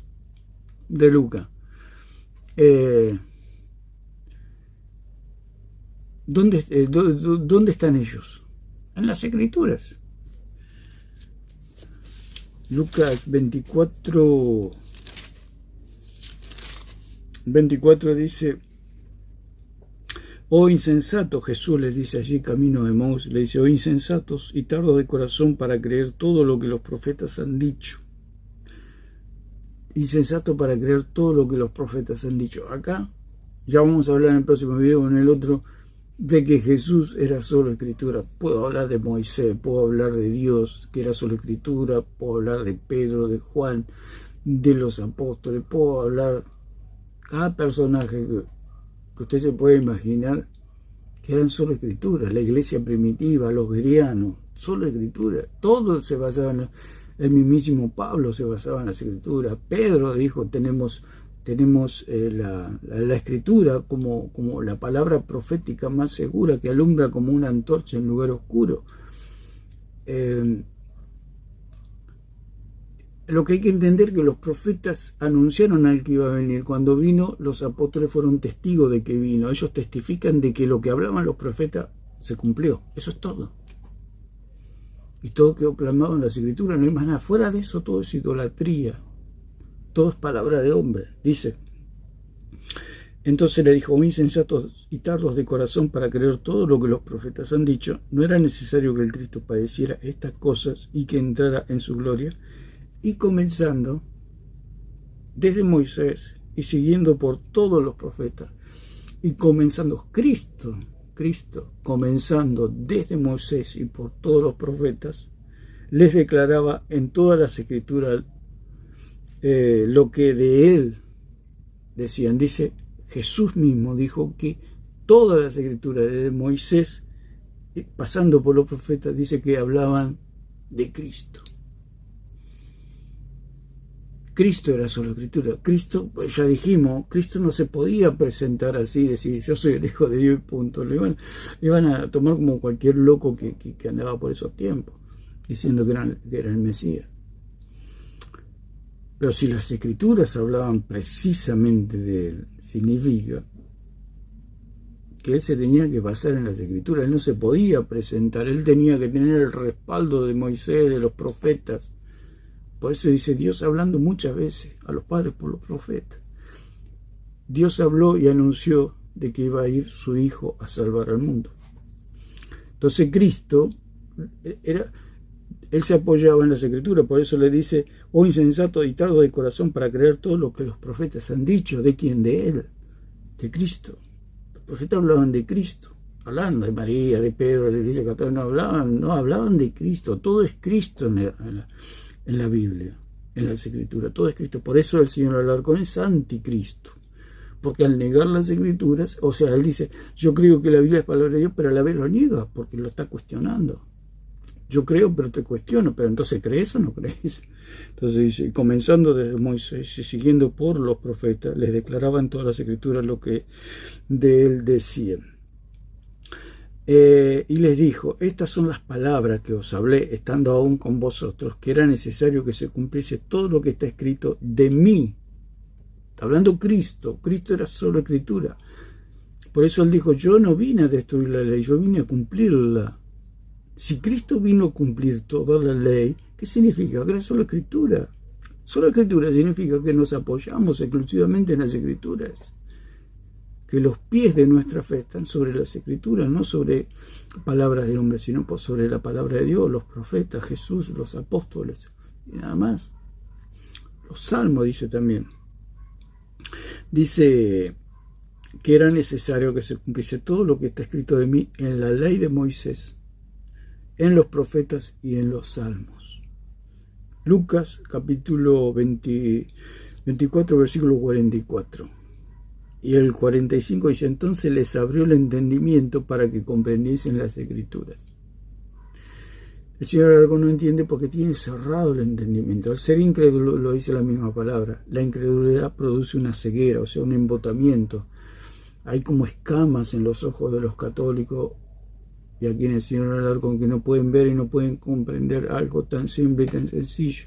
de Lucas. ¿Dónde están ellos? En las Escrituras. Lucas 24 dice, oh insensatos, Jesús les dice allí camino de Emaús, le dice, oh insensatos y tardos de corazón para creer todo lo que los profetas han dicho. Insensato para creer todo lo que los profetas han dicho. Acá, ya vamos a hablar en el próximo video o en el otro, de que Jesús era solo escritura. Puedo hablar de Moisés, puedo hablar de Dios, que era solo escritura, puedo hablar de Pedro, de Juan, de los apóstoles, puedo hablar cada personaje que usted se puede imaginar que eran solo escrituras. La iglesia primitiva, los bereanos, solo escritura. Todo se basaba en el mismísimo Pablo, se basaba en las escrituras. Pedro dijo, tenemos la escritura como la palabra profética más segura que alumbra como una antorcha en lugar oscuro. Lo que hay que entender que los profetas anunciaron al que iba a venir. Cuando vino, los apóstoles fueron testigos de que vino. Ellos testifican de que lo que hablaban los profetas se cumplió. Eso es todo. Y todo quedó plasmado en las escrituras. No hay más nada. Fuera de eso, todo es idolatría. Todo es palabra de hombre, dice. Entonces le dijo, oh insensatos y tardos de corazón para creer todo lo que los profetas han dicho. ¿No era necesario que el Cristo padeciera estas cosas y que entrara en su gloria? Y comenzando desde Moisés y siguiendo por todos los profetas, y comenzando Cristo, comenzando desde Moisés y por todos los profetas, les declaraba en todas las escrituras lo que de él decían. Dice, Jesús mismo dijo que todas las escrituras desde Moisés, pasando por los profetas, dice que hablaban de Cristo. Cristo era solo escritura. Cristo, pues ya dijimos, Cristo no se podía presentar así, decir yo soy el Hijo de Dios y punto. Le iban a tomar como cualquier loco que andaba por esos tiempos, diciendo que era el Mesías. Pero si las escrituras hablaban precisamente de él, significa que él se tenía que basar en las escrituras. Él no se podía presentar, él tenía que tener el respaldo de Moisés, de los profetas. Por eso dice Dios hablando muchas veces a los padres por los profetas. Dios habló y anunció de que iba a ir su Hijo a salvar al mundo. Entonces Cristo, él se apoyaba en las escrituras, por eso le dice, oh insensato y tardo de corazón para creer todo lo que los profetas han dicho. ¿De quién? De él, de Cristo. Los profetas hablaban de Cristo, hablando de María, de Pedro, de la iglesia católica, no hablaban de Cristo. Todo es Cristo en la Biblia, en las escrituras, todo es Cristo. Por eso el señor Alarcón es anticristo, porque al negar las escrituras, o sea, él dice, yo creo que la Biblia es palabra de Dios, pero a la vez lo niega, porque lo está cuestionando. Yo creo, pero te cuestiono, pero entonces ¿crees o no crees? Entonces dice, comenzando desde Moisés y siguiendo por los profetas, les declaraban todas las escrituras lo que de él decían. Y les dijo, estas son las palabras que os hablé estando aún con vosotros, que era necesario que se cumpliese todo lo que está escrito de mí. Está hablando Cristo era solo escritura. Por eso él dijo, yo no vine a destruir la ley, yo vine a cumplirla. Si Cristo vino a cumplir toda la ley, ¿qué significa? Que era solo escritura. Sola Escritura significa que nos apoyamos exclusivamente en las Escrituras, que los pies de nuestra fe están sobre las Escrituras, no sobre palabras de hombres, sino sobre la palabra de Dios, los profetas, Jesús, los apóstoles, y nada más. Los salmos dice también. Dice que era necesario que se cumpliese todo lo que está escrito de mí en la ley de Moisés, en los profetas y en los salmos. Lucas capítulo 24, versículo 44. Y el 45 dice, entonces les abrió el entendimiento para que comprendiesen las Escrituras. El señor Alarcón no entiende porque tiene cerrado el entendimiento. Al ser incrédulo, lo dice la misma palabra, la incredulidad produce una ceguera, o sea, un embotamiento. Hay como escamas en los ojos de los católicos y aquí en el señor Alarcón que no pueden ver y no pueden comprender algo tan simple y tan sencillo.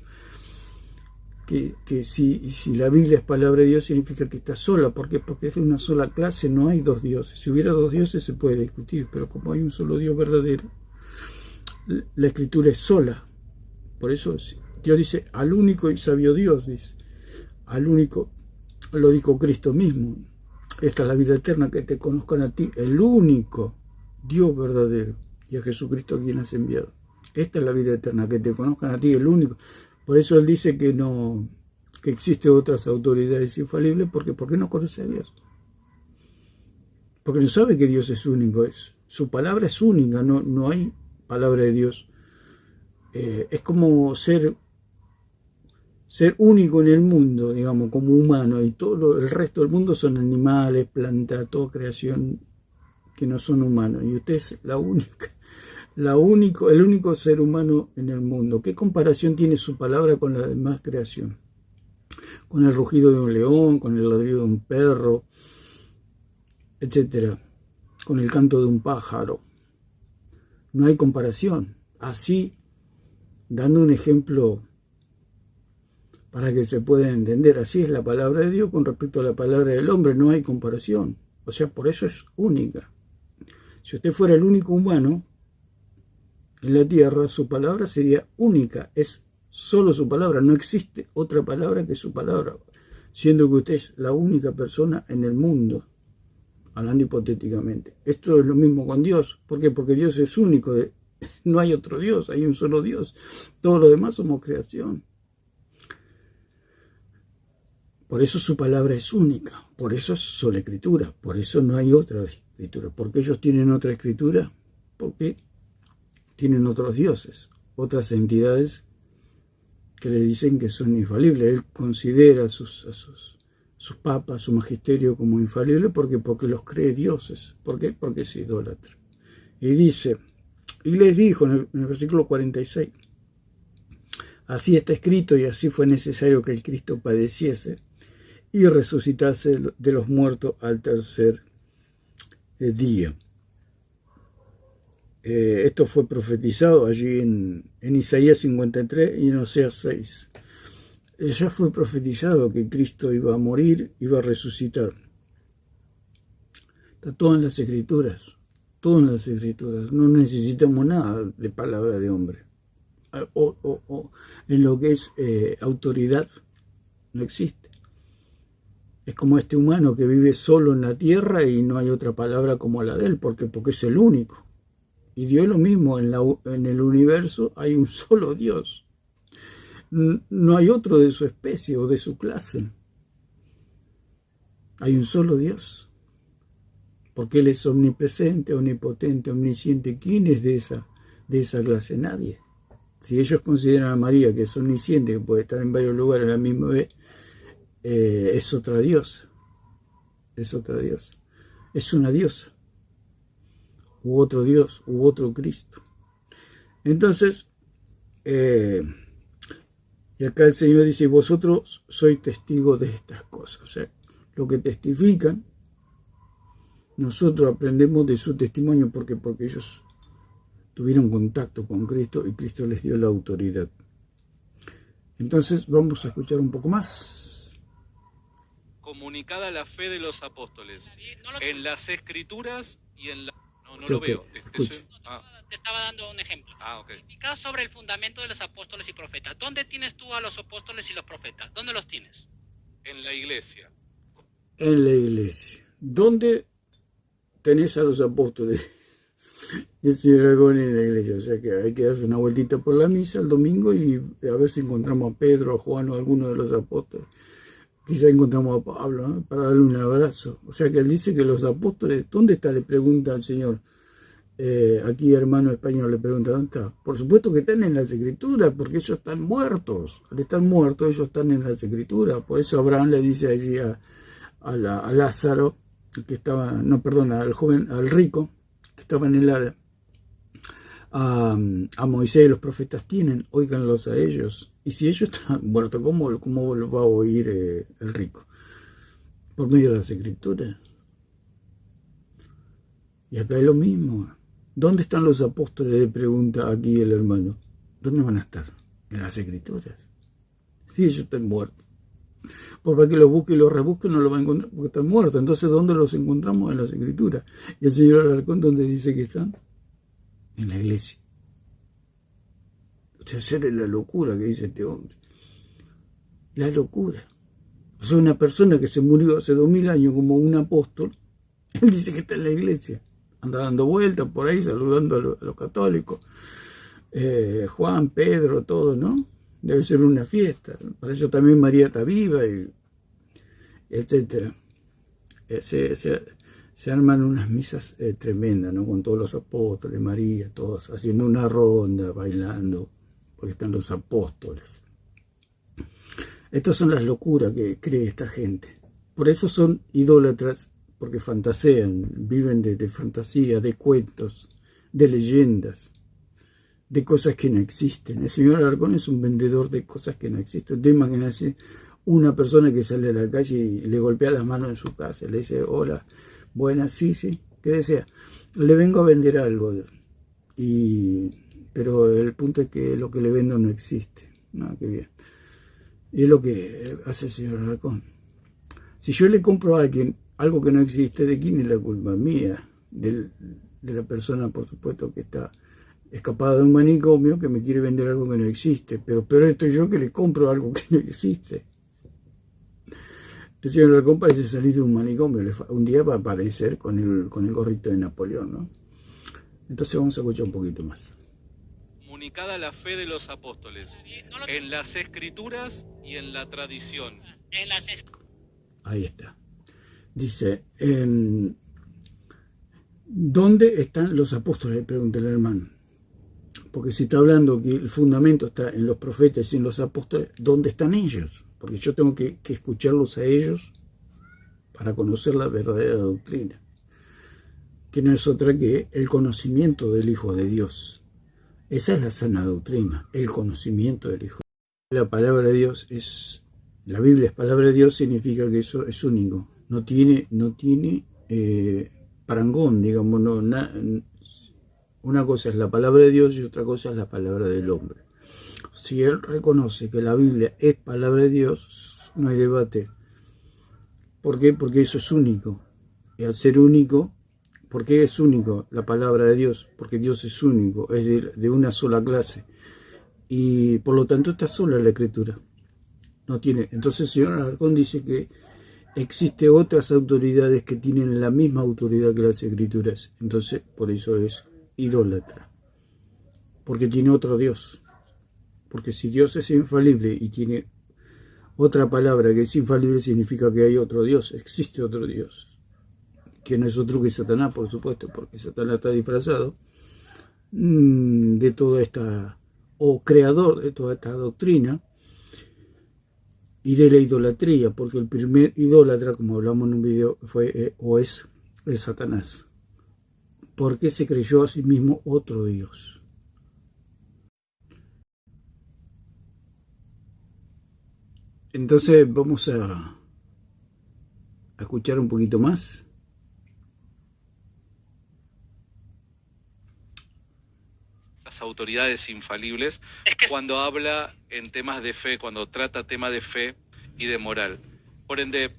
Que si la Biblia es palabra de Dios significa que está sola. ¿Por qué? Porque es de una sola clase, no hay dos dioses. Si hubiera dos dioses se puede discutir, pero como hay un solo Dios verdadero, la Escritura es sola. Por eso Dios dice al único y sabio Dios, dice al único, lo dijo Cristo mismo. Esta es la vida eterna, que te conozcan a ti, el único Dios verdadero, y a Jesucristo a quien has enviado. Esta es la vida eterna, que te conozcan a ti, el único. Por eso él dice que no, que existen otras autoridades infalibles, porque no conoce a Dios. Porque no sabe que Dios es único, su palabra es única, no hay palabra de Dios. Es como ser único en el mundo, digamos, como humano, y todo el resto del mundo son animales, plantas, toda creación que no son humanos, y usted es el único ser humano en el mundo. ¿Qué comparación tiene su palabra con la demás creación? Con el rugido de un león, con el ladrido de un perro, etcétera, con el canto de un pájaro. No hay comparación. Así, dando un ejemplo para que se pueda entender, así es la palabra de Dios con respecto a la palabra del hombre, no hay comparación. O sea, por eso es única. Si usted fuera el único humano en la tierra, su palabra sería única, es solo su palabra, no existe otra palabra que su palabra, siendo que usted es la única persona en el mundo, hablando hipotéticamente. Esto es lo mismo con Dios. ¿Por qué? Porque Dios es único, no hay otro Dios, hay un solo Dios. Todo lo demás somos creación. Por eso su palabra es única, por eso es sola Escritura, por eso no hay otra Escritura. ¿Por qué ellos tienen otra Escritura? Porque tienen otros dioses, otras entidades que le dicen que son infalibles. Él considera a sus papas, su magisterio como infalible porque los cree dioses. ¿Por qué? Porque es idólatra. Y dice, y les dijo en el versículo 46, así está escrito y así fue necesario que el Cristo padeciese y resucitase de los muertos al tercer día. Esto fue profetizado allí en Isaías 53 y en Oseas 6. Ya fue profetizado que Cristo iba a morir, iba a resucitar. Está todo en las Escrituras, todo en las Escrituras. No necesitamos nada de palabra de hombre. O en lo que es autoridad, no existe. Es como este humano que vive solo en la tierra y no hay otra palabra como la de él, porque es el único. Y Dios es lo mismo, en el universo hay un solo Dios. No hay otro de su especie o de su clase. Hay un solo Dios. Porque Él es omnipresente, omnipotente, omnisciente. ¿Quién es de esa clase? Nadie. Si ellos consideran a María que es omnisciente, que puede estar en varios lugares a la misma vez, es otra diosa. Es otra diosa. Es una diosa. U otro Dios, u otro Cristo. Entonces, y acá el Señor dice, vosotros sois testigos de estas cosas. O sea, lo que testifican, nosotros aprendemos de su testimonio porque ellos tuvieron contacto con Cristo y Cristo les dio la autoridad. Entonces, vamos a escuchar un poco más. Comunicada la fe de los apóstoles en las Escrituras y en la... no Creo lo que veo. escucho. Te estaba dando un ejemplo. Ok. Explicado sobre el fundamento de los apóstoles y profetas. ¿Dónde tienes tú a los apóstoles y los profetas? ¿Dónde los tienes? En la iglesia. En la iglesia. ¿Dónde tenés a los apóstoles? El señor Aragón en la iglesia. O sea que hay que darse una vueltita por la misa el domingo y a ver si encontramos a Pedro, a Juan o a alguno de los apóstoles. Quizá encontramos a Pablo, ¿no? Para darle un abrazo. O sea que él dice que los apóstoles, ¿dónde está? Le pregunta al Señor. Aquí hermano español le pregunta, ¿dónde está? Por supuesto que están en las escrituras, porque ellos están muertos. Al estar muertos, ellos están en las escrituras. Por eso Abraham le dice allí a Lázaro, que estaba, no, perdón, al joven, al rico, que estaba en el Hades, a Moisés y los profetas tienen, óiganlos a ellos. Y si ellos están muertos, ¿cómo lo va a oír el rico? Por medio de las escrituras. Y acá es lo mismo. ¿Dónde están los apóstoles? Le pregunta aquí el hermano. ¿Dónde van a estar? En las escrituras. Si ellos están muertos. Por más que los busque y los rebusque, no los va a encontrar porque están muertos. Entonces, ¿dónde los encontramos? En las escrituras. Y el señor Alarcón, ¿dónde dice que están? En la iglesia. O sea, esa es la locura que dice este hombre. La locura. O sea, una persona que se murió hace 2000 años como un apóstol, él dice que está en la iglesia. Anda dando vueltas por ahí, saludando a los católicos. Juan, Pedro, todo, ¿no? Debe ser una fiesta. Para eso también María está viva, y etcétera. Se arman unas misas tremendas, ¿no? Con todos los apóstoles, María, todos haciendo una ronda, bailando, porque están los apóstoles. Estas son las locuras que cree esta gente. Por eso son idólatras, porque fantasean, viven de fantasía, de cuentos, de leyendas, de cosas que no existen. El señor Alarcón es un vendedor de cosas que no existen. Te imaginas una persona que sale a la calle y le golpea las manos en su casa, le dice, hola, buenas, sí, ¿qué desea? Le vengo a vender algo, pero el punto es que lo que le vendo no existe. No, qué bien. Y es lo que hace el señor Alarcón. Si yo le compro a alguien algo que no existe, ¿de quién es la culpa? Mía, de la persona, por supuesto, que está escapada de un manicomio, que me quiere vender algo que no existe. Pero peor estoy yo, que le compro algo que no existe. El señor Alarcón parece salir de un manicomio. Un día va a aparecer con el gorrito de Napoleón, ¿no? Entonces vamos a escuchar un poquito más. Comunicada la fe de los apóstoles en las escrituras y en la tradición. Ahí está. Dice, ¿dónde están los apóstoles? Le pregunta el hermano. Porque si está hablando que el fundamento está en los profetas y en los apóstoles, ¿dónde están ellos? Porque yo tengo que escucharlos a ellos para conocer la verdadera doctrina, que no es otra que el conocimiento del Hijo de Dios. Esa es la sana doctrina, el conocimiento del Hijo. La palabra de Dios la Biblia es palabra de Dios, significa que eso es único. No tiene parangón, digamos. Una cosa es la palabra de Dios y otra cosa es la palabra del hombre. Si él reconoce que la Biblia es palabra de Dios, no hay debate. ¿Por qué? Porque eso es único. Y al ser único, ¿por qué es único la palabra de Dios? Porque Dios es único, es de una sola clase. Y por lo tanto está sola la Escritura. No tiene. Entonces el señor Alarcón dice que existe otras autoridades que tienen la misma autoridad que las Escrituras. Entonces por eso es idólatra. Porque tiene otro Dios. Porque si Dios es infalible y tiene otra palabra que es infalible, significa que hay otro Dios, existe otro Dios. Que no es otro que Satanás, por supuesto, porque Satanás está disfrazado de toda esta, o creador de toda esta doctrina, y de la idolatría, porque el primer idólatra, como hablamos en un video, fue es Satanás, porque se creyó a sí mismo otro Dios. Entonces vamos a escuchar un poquito más. Las autoridades infalibles cuando habla en temas de fe, cuando trata temas de fe y de moral. Por ende,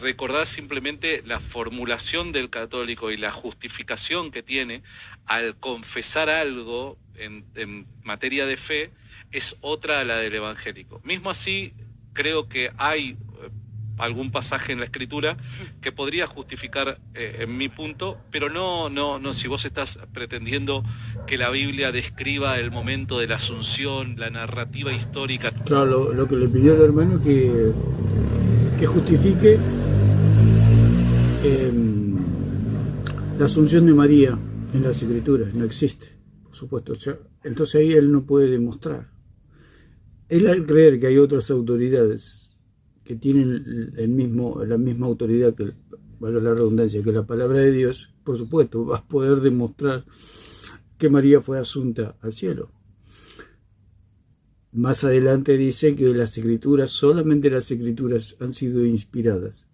recordar simplemente la formulación del católico y la justificación que tiene al confesar algo en materia de fe es otra a la del evangélico. Mismo así, creo que hay algún pasaje en la Escritura que podría justificar en mi punto, pero no si vos estás pretendiendo que la Biblia describa el momento de la Asunción, la narrativa histórica. Claro, lo que le pidió el hermano que justifique la Asunción de María en las Escrituras, no existe, por supuesto. O sea, entonces ahí él no puede demostrar. Él, al creer que hay otras autoridades que tienen la misma autoridad que, valga la redundancia, que la palabra de Dios, por supuesto, va a poder demostrar que María fue asunta al cielo. Más adelante dice que las Escrituras, solamente las Escrituras han sido inspiradas.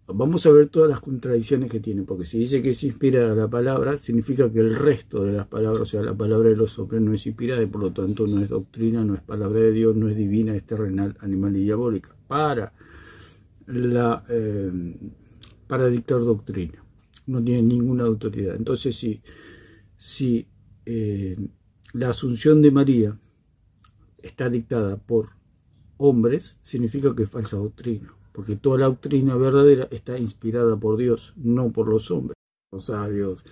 Vamos a ver todas las contradicciones que tiene, porque si dice que es inspirada la palabra, significa que el resto de las palabras, o sea, la palabra de los hombres no es inspirada, y por lo tanto no es doctrina, no es palabra de Dios, no es divina, es terrenal, animal y diabólica, para dictar doctrina. No tiene ninguna autoridad. Entonces, si la Asunción de María está dictada por hombres, significa que es falsa doctrina. Porque toda la doctrina verdadera está inspirada por Dios, no por los hombres. Los sabios,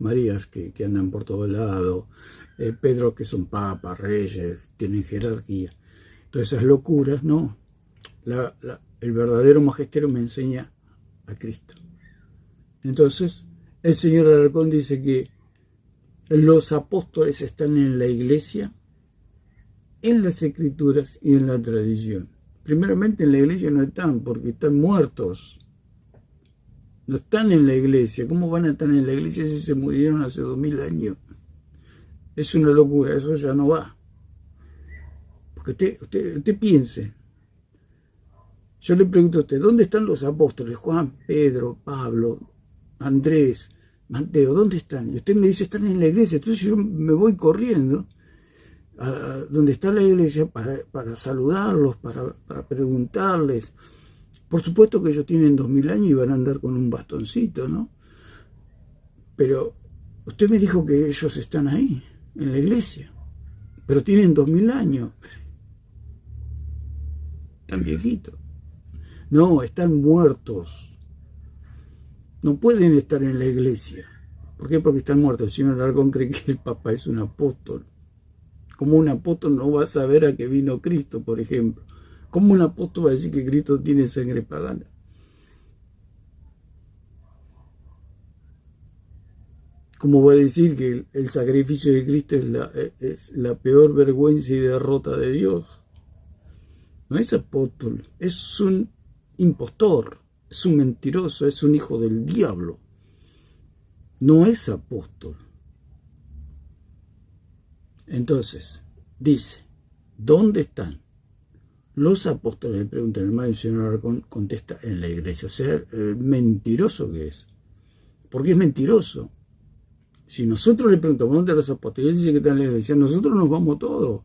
Marías que andan por todo lado, Pedro que son papas, reyes, tienen jerarquía. Todas esas locuras, no. El verdadero magisterio me enseña a Cristo. Entonces, el señor Alarcón dice que los apóstoles están en la iglesia, en las Escrituras y en la tradición. Primeramente en la iglesia no están, porque están muertos. No están en la iglesia. ¿Cómo van a estar en la iglesia si se murieron hace 2000 años? Es una locura, eso ya no va. Porque usted piense. Yo le pregunto a usted, ¿dónde están los apóstoles? Juan, Pedro, Pablo, Andrés, Mateo, ¿dónde están? Y usted me dice, están en la iglesia. Entonces yo me voy corriendo a donde está la iglesia para saludarlos, para preguntarles. Por supuesto que ellos tienen 2000 años y van a andar con un bastoncito, ¿no? Pero usted me dijo que ellos están ahí, en la iglesia, pero tienen 2000 años. Están viejitos. No, están muertos. No pueden estar en la iglesia. ¿Por qué? Porque están muertos. El señor Alarcón cree que el Papa es un apóstol. Como un apóstol no va a saber a qué vino Cristo, por ejemplo. ¿Cómo un apóstol va a decir que Cristo tiene sangre pagana? ¿Cómo va a decir que el sacrificio de Cristo es la peor vergüenza y derrota de Dios? No es apóstol, es un impostor, es un mentiroso, es un hijo del diablo. No es apóstol. Entonces, dice, ¿dónde están los apóstoles? Le pregunta el hermano y el señor Alarcón contesta, en la iglesia. O sea, mentiroso que es. ¿Por qué es mentiroso? Si nosotros le preguntamos dónde están los apóstoles, él dice que están en la iglesia, nosotros nos vamos todos.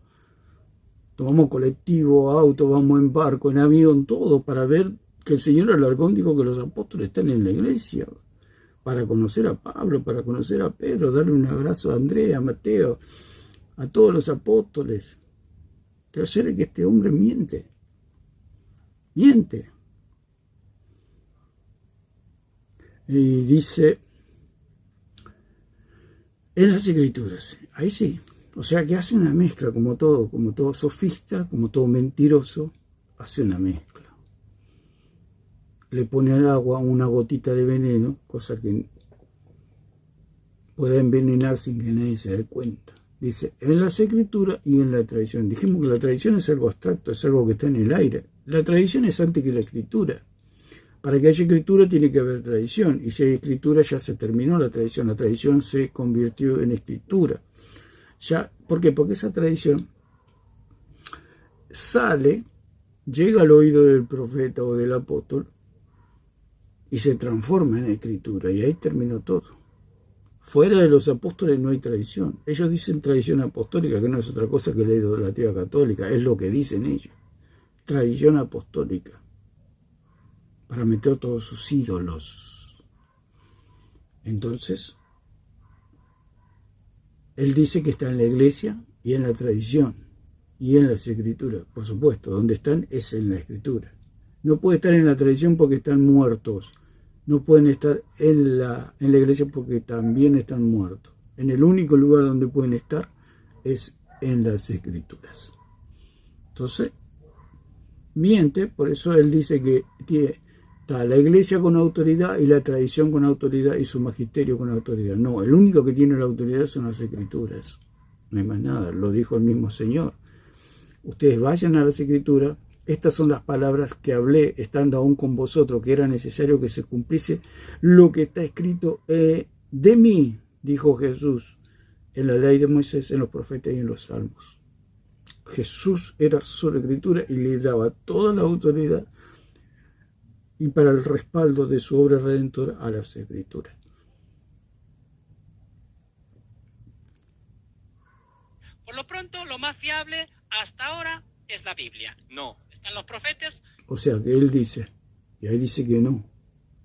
Tomamos colectivo, auto, vamos en barco, en avión, todo, para ver que el señor Alarcón dijo que los apóstoles están en la iglesia. Para conocer a Pablo, para conocer a Pedro, darle un abrazo a Andrea, a Mateo, a todos los apóstoles. Te hacer que este hombre miente. Miente. Y dice, en las Escrituras, ahí sí. O sea que hace una mezcla, como todo sofista, como todo mentiroso, hace una mezcla. Le pone al agua una gotita de veneno, cosa que puede envenenar sin que nadie se dé cuenta. Dice, en las Escrituras y en la tradición. Dijimos que la tradición es algo abstracto, es algo que está en el aire. La tradición es antes que la escritura. Para que haya escritura tiene que haber tradición. Y si hay escritura ya se terminó la tradición. La tradición se convirtió en escritura. Ya, ¿por qué? Porque esa tradición sale, llega al oído del profeta o del apóstol y se transforma en escritura. Y ahí terminó todo. Fuera de los apóstoles no hay tradición. Ellos dicen tradición apostólica, que no es otra cosa que la idolatría católica. Es lo que dicen ellos. Tradición apostólica. para meter todos sus ídolos. Entonces, él dice que está en la iglesia y en la tradición y en las escrituras. Por supuesto, donde están es en la escritura. No puede estar en la tradición porque están muertos. No pueden estar en la iglesia porque también están muertos. En el único lugar donde pueden estar es en las escrituras. Entonces, miente, por eso él dice que está la iglesia con autoridad y la tradición con autoridad y su magisterio con autoridad. No, el único que tiene la autoridad son las escrituras. No hay más nada, lo dijo el mismo Señor. Ustedes vayan a las escrituras. Estas son las palabras que hablé estando aún con vosotros, que era necesario que se cumpliese lo que está escrito de mí, dijo Jesús, en la ley de Moisés, en los profetas y en los salmos. Jesús era solo escritura y le daba toda la autoridad y para el respaldo de su obra redentora a las escrituras. Por lo pronto, lo más fiable hasta ahora es la Biblia. No. Están los profetas. O sea, que él dice, y ahí dice que no,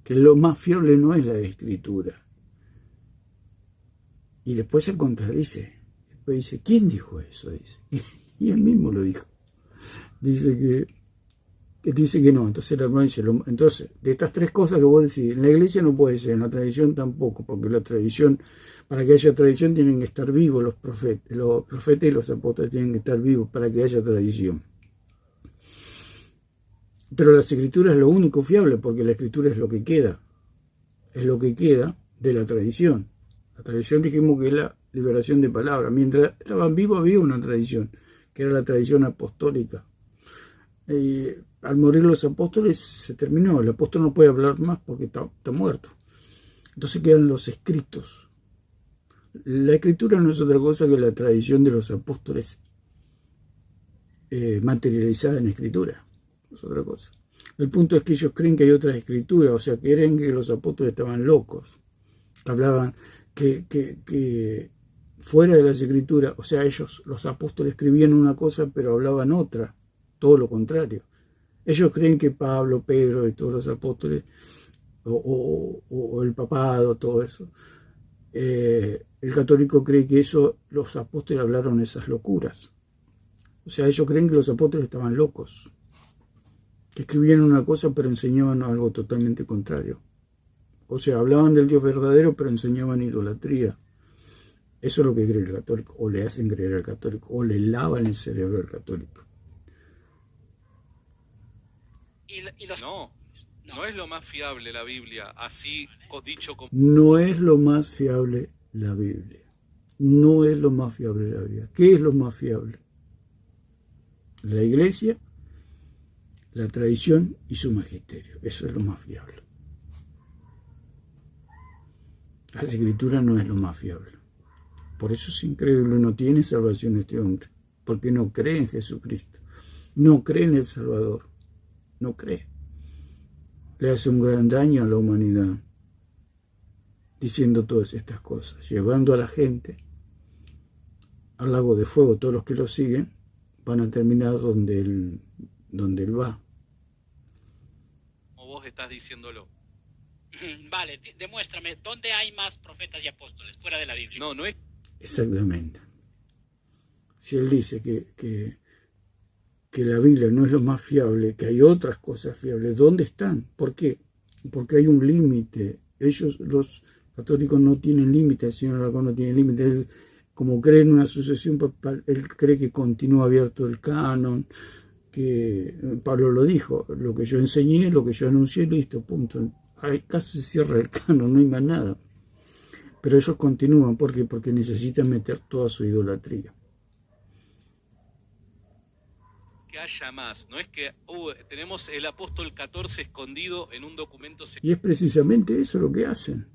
que lo más fiable no es la escritura. Y después se contradice. Después dice, ¿quién dijo eso? Dice. Y él mismo lo dijo. Dice que no. Entonces el hermano dice, entonces, de estas tres cosas que vos decís, en la iglesia no puede ser, en la tradición tampoco, porque la tradición, para que haya tradición tienen que estar vivos los profetas y los apóstoles tienen que estar vivos para que haya tradición. Pero las escrituras es lo único fiable, porque la escritura es lo que queda de la tradición. La tradición dijimos que es la liberación de palabras. Mientras estaban vivos había una tradición, que era la tradición apostólica. Al morir los apóstoles se terminó, el apóstol no puede hablar más porque está muerto. Entonces quedan los escritos. La escritura no es otra cosa que la tradición de los apóstoles materializada en escritura. Es otra cosa. El punto es que ellos creen que hay otras escrituras, o sea, creen que los apóstoles estaban locos. Hablaban que fuera de las escrituras, o sea, ellos, los apóstoles, escribían una cosa pero hablaban otra, todo lo contrario. Ellos creen que Pablo, Pedro y todos los apóstoles, o el papado, todo eso, el católico cree que eso, los apóstoles hablaron esas locuras. O sea, ellos creen que los apóstoles estaban locos, que escribían una cosa pero enseñaban algo totalmente contrario. O sea, hablaban del Dios verdadero pero enseñaban idolatría. Eso es lo que cree el católico, o le hacen creer al católico, o le lavan el cerebro al católico. No es lo más fiable la Biblia, así dicho como... No es lo más fiable la Biblia. No es lo más fiable la Biblia. ¿Qué es lo más fiable? La iglesia, la tradición y su magisterio. Eso es lo más fiable. La escritura no es lo más fiable. Por eso es increíble, no tiene salvación este hombre, porque no cree en Jesucristo, no cree en el Salvador, no cree. Le hace un gran daño a la humanidad, diciendo todas estas cosas, llevando a la gente al lago de fuego. Todos los que lo siguen van a terminar donde él va. Como vos estás diciéndolo. Vale, demuéstrame, ¿dónde hay más profetas y apóstoles fuera de la Biblia? No es... Exactamente. Si él dice que la Biblia no es lo más fiable, que hay otras cosas fiables, ¿dónde están? ¿Por qué? Porque hay un límite. Ellos, los católicos, no tienen límite, el señor Alarcón no tiene límite. Él, como cree en una sucesión papal, él cree que continúa abierto el canon, que Pablo lo dijo, lo que yo enseñé, lo que yo anuncié, listo, punto. Ahí casi se cierra el canon, no hay más nada. Pero ellos continúan, ¿por qué? Porque necesitan meter toda su idolatría. Que haya más, no es que tenemos el apóstol 14 escondido en un documento secreto. Y es precisamente eso lo que hacen.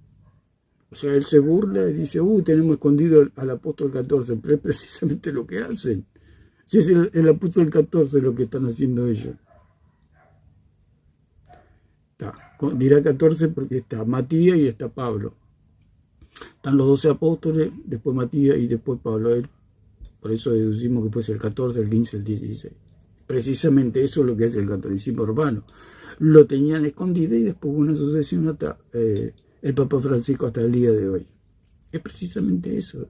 O sea, él se burla y dice, tenemos escondido al apóstol 14, pero es precisamente lo que hacen. Si es el apóstol 14 lo que están haciendo ellos. Dirá 14 porque está Matías y está Pablo. Están los 12 apóstoles, después Matías y después Pablo. Por eso deducimos que puede ser el 14, el 15, el 16. Precisamente eso es lo que hace el catolicismo romano. lo tenían escondido y después hubo una sucesión hasta el Papa Francisco hasta el día de hoy. Es precisamente eso.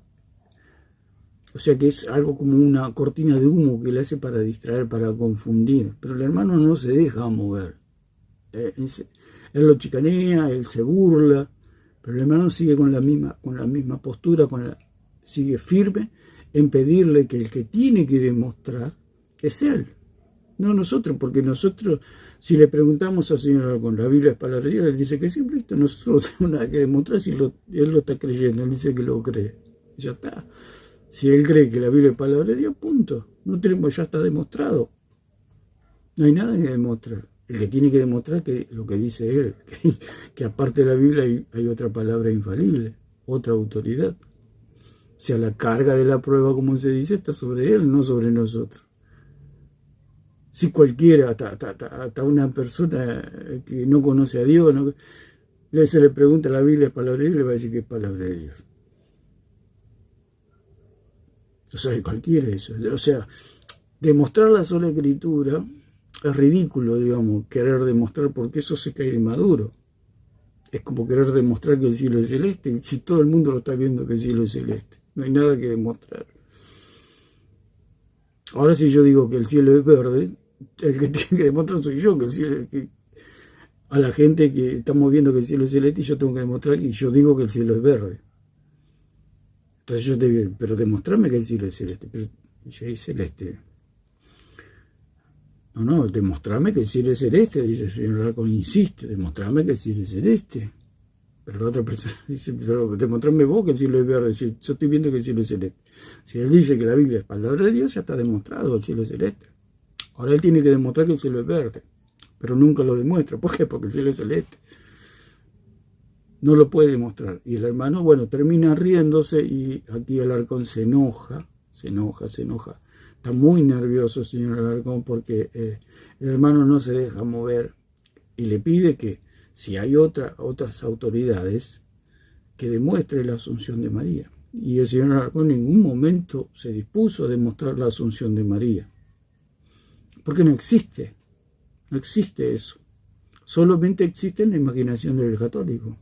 O sea que es algo como una cortina de humo que le hace para distraer, para confundir. Pero el hermano no se deja mover. Él lo chicanea, él se burla, pero el hermano sigue con la misma postura, sigue firme en pedirle que el que tiene que demostrar es él, no nosotros, porque nosotros, si le preguntamos al Señor Alarcón, ¿la Biblia es palabra de Dios? Él dice que sí, listo, nosotros no tenemos nada que demostrar si él lo está creyendo, él dice que lo cree, y ya está. Si él cree que la Biblia es palabra de Dios, punto. No tenemos, ya está demostrado. No hay nada que demostrar. El que tiene que demostrar que lo que dice él, que aparte de la Biblia hay otra palabra infalible, otra autoridad. O sea, la carga de la prueba, como se dice, está sobre él, no sobre nosotros. Si cualquiera, hasta una persona que no conoce a Dios, se le pregunta la Biblia es palabra de Dios, le va a decir que es palabra de Dios. O sea, cualquiera eso. O sea, demostrar la sola escritura es ridículo, digamos, querer demostrar, porque eso se cae de maduro. Es como querer demostrar que el cielo es celeste, si todo el mundo lo está viendo que el cielo es celeste. No hay nada que demostrar. Ahora si yo digo que el cielo es verde, el que tiene que demostrar soy yo, a la gente que estamos viendo que el cielo es celeste, y yo tengo que demostrar que yo digo que el cielo es verde. Entonces yo te digo, pero demostrame que el cielo es celeste. Pero ya es celeste. No, demostrame que el cielo es celeste, dice el señor Alarcón, insiste, demostrame que el cielo es celeste. Pero la otra persona dice, pero demostrame vos que el cielo es verde, si yo estoy viendo que el cielo es celeste. Si él dice que la Biblia es palabra de Dios, ya está demostrado, el cielo es celeste. Ahora él tiene que demostrar que el cielo es verde, pero nunca lo demuestra. ¿Por qué? Porque el cielo es celeste. No lo puede demostrar. Y el hermano, bueno, termina riéndose y aquí Alarcón se enoja. Está muy nervioso el señor Alarcón porque el hermano no se deja mover y le pide que si hay otras autoridades que demuestre la asunción de María. Y el señor Alarcón en ningún momento se dispuso a demostrar la asunción de María. Porque no existe eso. Solamente existe en la imaginación del católico.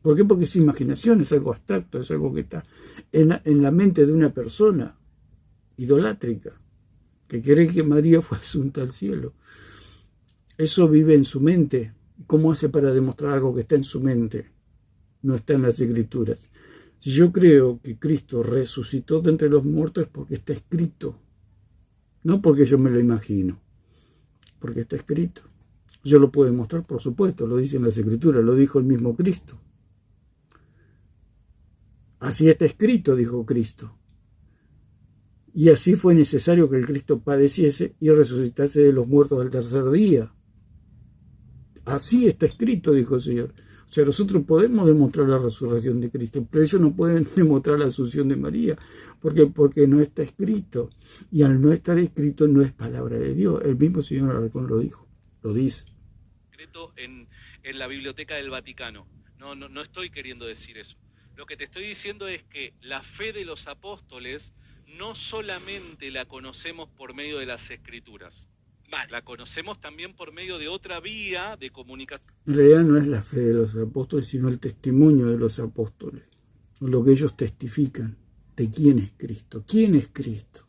¿Por qué? Porque es imaginación, es algo abstracto, es algo que está en la mente de una persona idolátrica, que cree que María fue asunta al cielo. Eso vive en su mente. ¿Cómo hace para demostrar algo que está en su mente? No está en las Escrituras. Si yo creo que Cristo resucitó de entre los muertos es porque está escrito. No porque yo me lo imagino. Porque está escrito. Yo lo puedo demostrar, por supuesto, lo dice en las Escrituras, lo dijo el mismo Cristo. Así está escrito, dijo Cristo. Y así fue necesario que el Cristo padeciese y resucitase de los muertos al tercer día. Así está escrito, dijo el Señor. O sea, nosotros podemos demostrar la resurrección de Cristo, pero ellos no pueden demostrar la asunción de María, porque no está escrito. Y al no estar escrito no es palabra de Dios. El mismo señor Alarcón lo dijo, lo dice. En la Biblioteca del Vaticano. No estoy queriendo decir eso. Lo que te estoy diciendo es que la fe de los apóstoles no solamente la conocemos por medio de las Escrituras. Vale. La conocemos también por medio de otra vía de comunicación. En realidad no es la fe de los apóstoles, sino el testimonio de los apóstoles. Lo que ellos testifican de quién es Cristo. ¿Quién es Cristo?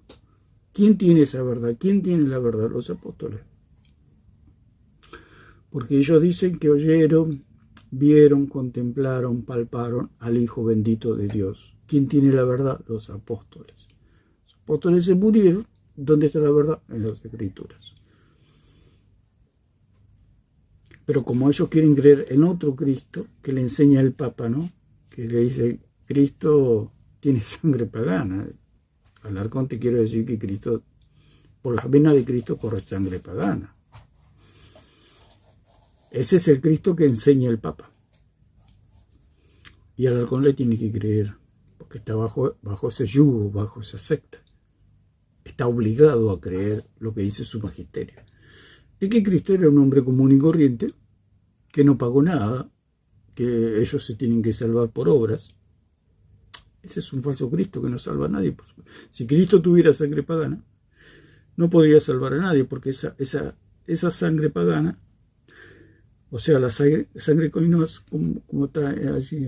¿Quién tiene esa verdad? ¿Quién tiene la verdad? Los apóstoles. Porque ellos dicen que oyeron, vieron, contemplaron, palparon al Hijo bendito de Dios. ¿Quién tiene la verdad? Los apóstoles. Los apóstoles se murieron. ¿Dónde está la verdad? En las Escrituras. Pero como ellos quieren creer en otro Cristo, que le enseña el Papa, ¿no? Que le dice, Cristo tiene sangre pagana. Alarcón, te quiero decir que Cristo, por las venas de Cristo corre sangre pagana. Ese es el Cristo que enseña el Papa. Y Alarcón le tiene que creer, porque está bajo ese yugo, bajo esa secta. Está obligado a creer lo que dice su magisterio. De que Cristo era un hombre común y corriente, que no pagó nada, que ellos se tienen que salvar por obras. Ese es un falso Cristo que no salva a nadie. Si Cristo tuviera sangre pagana, no podría salvar a nadie, porque esa sangre pagana O sea, la sangre koinos, como está así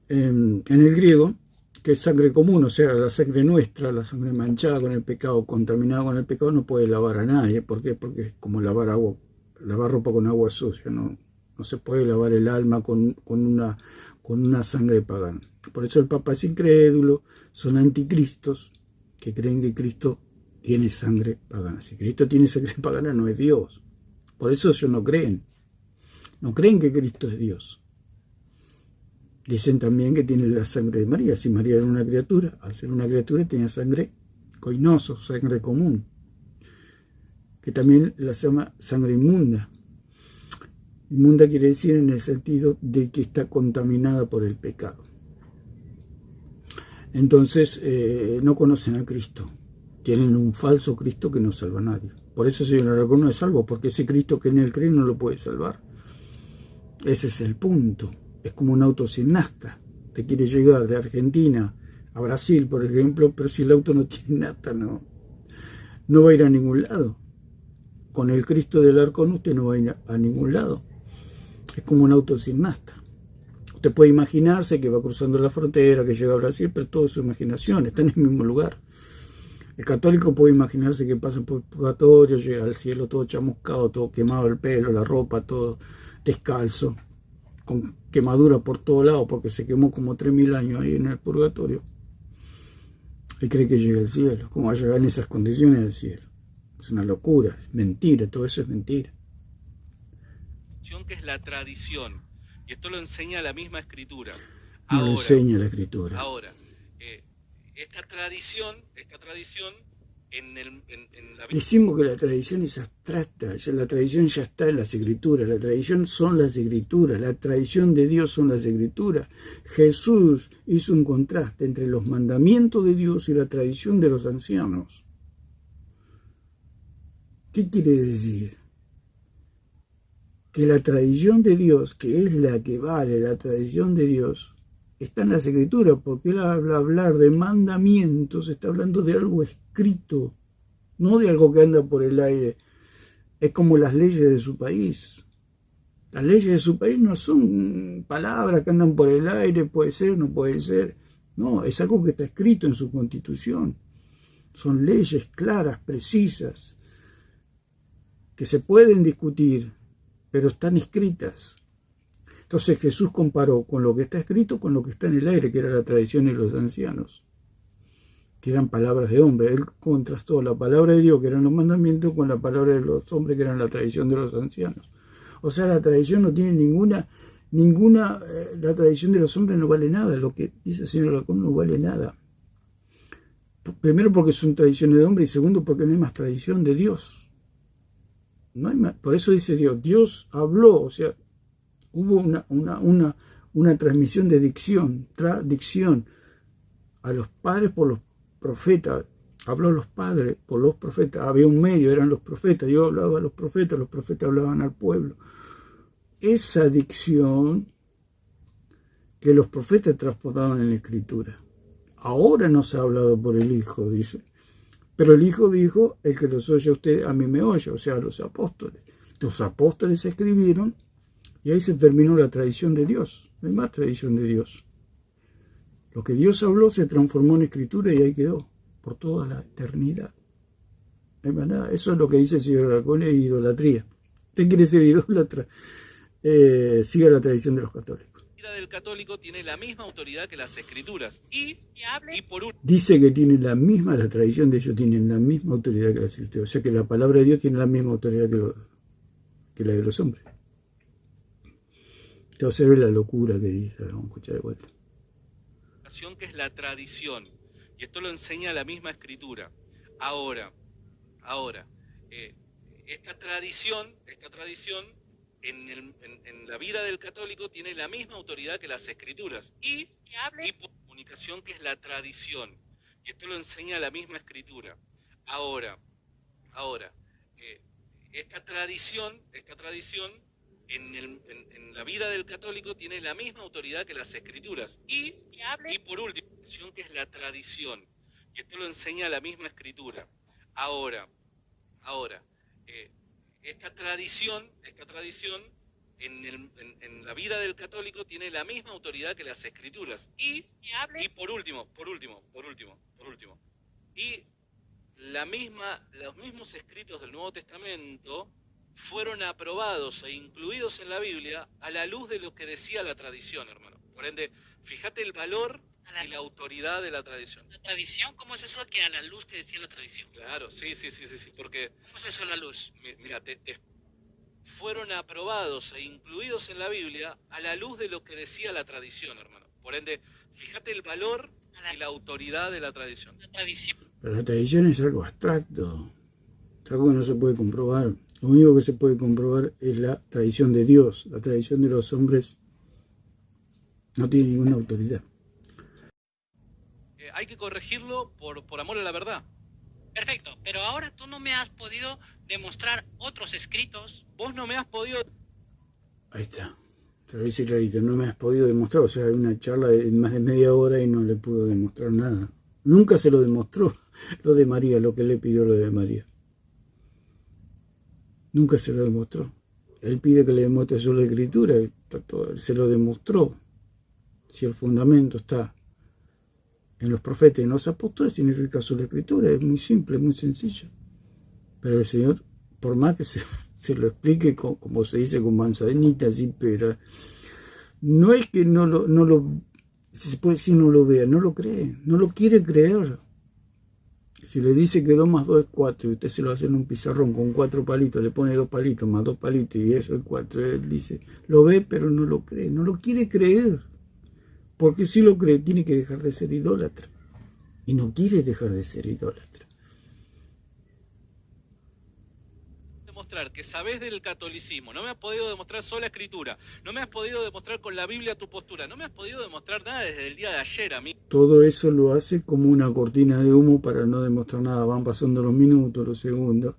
en el griego, que es sangre común, o sea, la sangre nuestra, la sangre manchada con el pecado, contaminada con el pecado, no puede lavar a nadie. ¿Por qué? Porque es como lavar ropa con agua sucia, no se puede lavar el alma con una sangre pagana. Por eso el Papa es incrédulo, son anticristos que creen que Cristo tiene sangre pagana. Si Cristo tiene sangre pagana, no es Dios. Por eso ellos no creen que Cristo es Dios. Dicen también que tiene la sangre de María. Si María era una criatura, al ser una criatura tenía sangre koinoso, sangre común, que también la se llama sangre inmunda. Inmunda quiere decir en el sentido de que está contaminada por el pecado. Entonces no conocen a Cristo. Tienen un falso Cristo que no salva a nadie. Por eso Señor Aragón no es salvo, porque ese Cristo que en él cree no lo puede salvar. Ese es el punto. Es como un auto sin nafta. Te quiere llegar de Argentina a Brasil, por ejemplo, pero si el auto no tiene nafta, no va a ir a ningún lado. Con el Cristo del Arcón usted no va a ir a ningún lado. Es como un auto sin nafta. Usted puede imaginarse que va cruzando la frontera, que llega a Brasil, pero todo es su imaginación, está en el mismo lugar. El católico puede imaginarse que pasa por el purgatorio, llega al cielo todo chamuscado, todo quemado el pelo, la ropa, todo descalzo, con quemadura por todos lados, porque se quemó como 3000 años ahí en el purgatorio. Y cree que llega al cielo. ¿Cómo va a llegar en esas condiciones al cielo? Es una locura, es mentira, todo eso es mentira. Que es la tradición, y esto lo enseña la misma escritura. No lo enseña la escritura. Ahora, esta tradición en la... Decimos que la tradición es abstracta, la tradición ya está en las escrituras, la tradición son las escrituras, la tradición de Dios son las escrituras. Jesús hizo un contraste entre los mandamientos de Dios y la tradición de los ancianos. ¿Qué quiere decir? Que la tradición de Dios, que es la que vale, la tradición de Dios, está en las escrituras, porque él al hablar de mandamientos está hablando de algo escrito, no de algo que anda por el aire. Es como las leyes de su país. Las leyes de su país no son palabras que andan por el aire, puede ser, no puede ser. No, es algo que está escrito en su constitución. Son leyes claras, precisas, que se pueden discutir, pero están escritas. Entonces Jesús comparó con lo que está escrito con lo que está en el aire, que era la tradición de los ancianos, que eran palabras de hombre. Él contrastó la palabra de Dios, que eran los mandamientos, con la palabra de los hombres, que eran la tradición de los ancianos. O sea, la tradición no tiene la tradición de los hombres no vale nada. Lo que dice el Señor Aragón no vale nada. Primero porque son tradiciones de hombre, y segundo porque no hay más tradición de Dios. No hay más. Por eso dice Dios habló, o sea, hubo una transmisión de dicción a los padres por los profetas, habló a los padres por los profetas, había un medio, eran los profetas, Dios hablaba a los profetas hablaban al pueblo. Esa dicción que los profetas transformaban en la escritura. Ahora no se ha hablado por el Hijo, dice. Pero el Hijo dijo, el que los oye a usted, a mí me oye, o sea, a los apóstoles. Los apóstoles escribieron y ahí se terminó la tradición de Dios. No hay más tradición de Dios. Lo que Dios habló se transformó en escritura y ahí quedó, por toda la eternidad. No hay más nada. Eso es lo que dice el señor Aragón, es idolatría. Usted quiere ser idólatra, siga la tradición de los católicos. La vida del católico tiene la misma autoridad que las escrituras. Y por un... Dice que tiene la tradición de ellos tiene la misma autoridad que las escrituras. O sea que la palabra de Dios tiene la misma autoridad que la de los hombres. Entonces ve la locura que dice, vamos a escuchar de vuelta. Que es la tradición, y esto lo enseña la misma escritura. Ahora, esta tradición en la vida del católico tiene la misma autoridad que las escrituras. Y por comunicación, que es la tradición, y esto lo enseña la misma escritura. Ahora, esta tradición en la vida del católico tiene la misma autoridad que las escrituras. Y por último, que es la tradición, y esto lo enseña la misma escritura. Ahora, esta tradición en la vida del católico tiene la misma autoridad que las escrituras. Y por último, y los mismos escritos del Nuevo Testamento fueron aprobados e incluidos en la Biblia a la luz de lo que decía la tradición, hermano. Por ende, fíjate el valor y la autoridad de la tradición. ¿La tradición? ¿Cómo es eso que a la luz que decía la tradición? Claro, sí, porque... ¿Cómo es eso a la luz? Mira, fueron aprobados e incluidos en la Biblia a la luz de lo que decía la tradición, hermano. Por ende, fíjate el valor y la autoridad de la tradición. La tradición. Pero la tradición es algo abstracto, es algo que no se puede comprobar. Lo único que se puede comprobar es la tradición de Dios. La tradición de los hombres no tiene ninguna autoridad. Hay que corregirlo por amor a la verdad. Perfecto, pero ahora tú no me has podido demostrar otros escritos. Vos no me has podido... Ahí está, te lo dice clarito, no me has podido demostrar. O sea, hay una charla de más de media hora y no le pudo demostrar nada. Nunca se lo demostró lo de María, lo que le pidió lo de María. Nunca se lo demostró. Él pide que le demuestre solo la escritura, se lo demostró. Si el fundamento está en los profetas y en los apóstoles, significa solo la escritura. Es muy simple, muy sencillo. Pero el Señor, por más que se lo explique, como se dice, con manzanita, así, pero no es que si se puede decir no lo vea, no lo cree, no lo quiere creer. Si le dice que 2 más 2 es 4 y usted se lo hace en un pizarrón con 4 palitos, le pone 2 palitos más 2 palitos y eso es 4, él dice, lo ve pero no lo cree, no lo quiere creer. Porque si lo cree tiene que dejar de ser idólatra. Y no quiere dejar de ser idólatra. Demostrar que sabes del catolicismo, no me has podido demostrar sola escritura, no me has podido demostrar con la Biblia tu postura, no me has podido demostrar nada desde el día de ayer a mí. Todo eso lo hace como una cortina de humo para no demostrar nada. Van pasando los minutos, los segundos.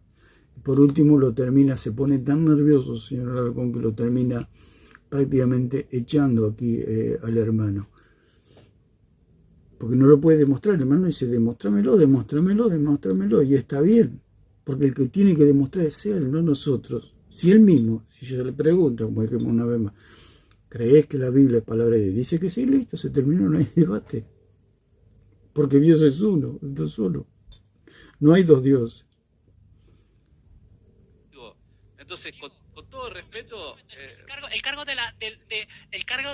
Y por último lo termina, se pone tan nervioso, señor Alarcón, que lo termina prácticamente echando aquí al hermano. Porque no lo puede demostrar. El hermano dice, demóstramelo, y está bien. Porque el que tiene que demostrar es él, no nosotros. Si él mismo, si se le pregunta, como dijimos una vez más, ¿crees que la Biblia es palabra de Dios? Dice que sí, listo, se terminó, no hay debate. Porque Dios es uno, Dios solo. No hay dos dioses. Entonces, con todo respeto... El cargo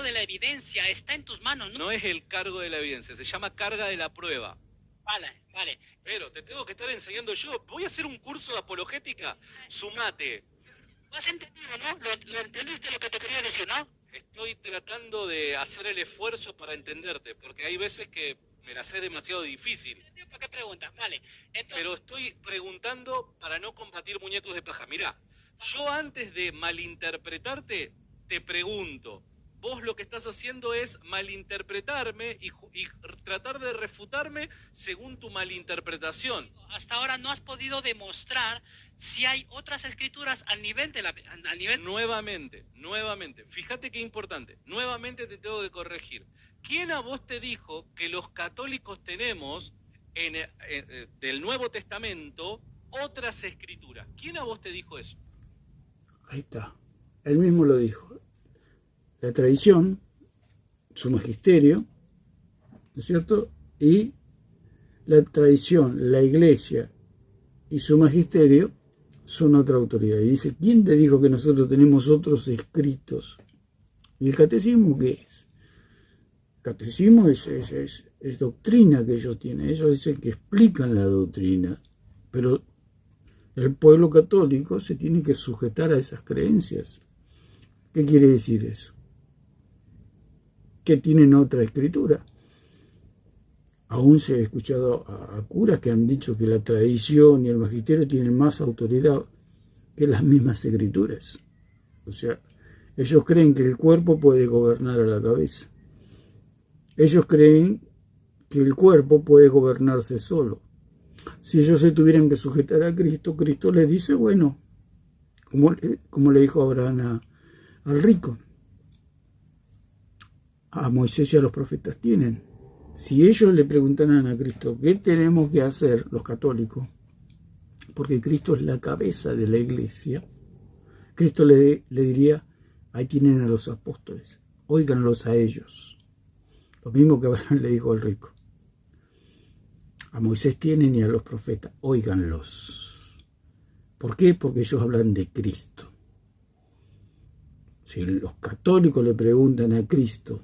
de la evidencia está en tus manos, ¿no? No es el cargo de la evidencia, se llama carga de la prueba. Vale. Pero te tengo que estar enseñando yo. Voy a hacer un curso de apologética. Sumate. ¿Lo has entendido, no? ¿Lo entendiste lo que te quería decir, no? Estoy tratando de hacer el esfuerzo para entenderte, porque hay veces que me la sé demasiado difícil. ¿Por qué preguntas? Vale. Entonces... Pero estoy preguntando para no combatir muñecos de paja. Mirá, yo antes de malinterpretarte, te pregunto. Vos lo que estás haciendo es malinterpretarme y tratar de refutarme según tu malinterpretación. Hasta ahora no has podido demostrar si hay otras escrituras al nivel de la... Nuevamente. Fíjate qué importante. Nuevamente te tengo que corregir. ¿Quién a vos te dijo que los católicos tenemos del Nuevo Testamento otras escrituras? ¿Quién a vos te dijo eso? Ahí está. Él mismo lo dijo. La tradición, su magisterio, ¿no es cierto? Y la tradición, la iglesia y su magisterio son otra autoridad. Y dice, ¿quién te dijo que nosotros tenemos otros escritos? ¿Y el catecismo qué es? El catecismo es doctrina que ellos tienen. Ellos dicen que explican la doctrina. Pero el pueblo católico se tiene que sujetar a esas creencias. ¿Qué quiere decir eso? Que tienen otra escritura. Aún se ha escuchado a curas que han dicho que la tradición y el magisterio tienen más autoridad que las mismas escrituras. O sea, ellos creen que el cuerpo puede gobernar a la cabeza. Ellos creen que el cuerpo puede gobernarse solo. Si ellos se tuvieran que sujetar a Cristo, Cristo les dice, bueno, como le dijo Abraham al rico, a Moisés y a los profetas tienen. Si ellos le preguntaran a Cristo, ¿qué tenemos que hacer los católicos? Porque Cristo es la cabeza de la iglesia, Cristo le diría, ahí tienen a los apóstoles, óiganlos a ellos. Lo mismo que Abraham le dijo al rico. A Moisés tienen y a los profetas, óiganlos. ¿Por qué? Porque ellos hablan de Cristo. Si los católicos le preguntan a Cristo,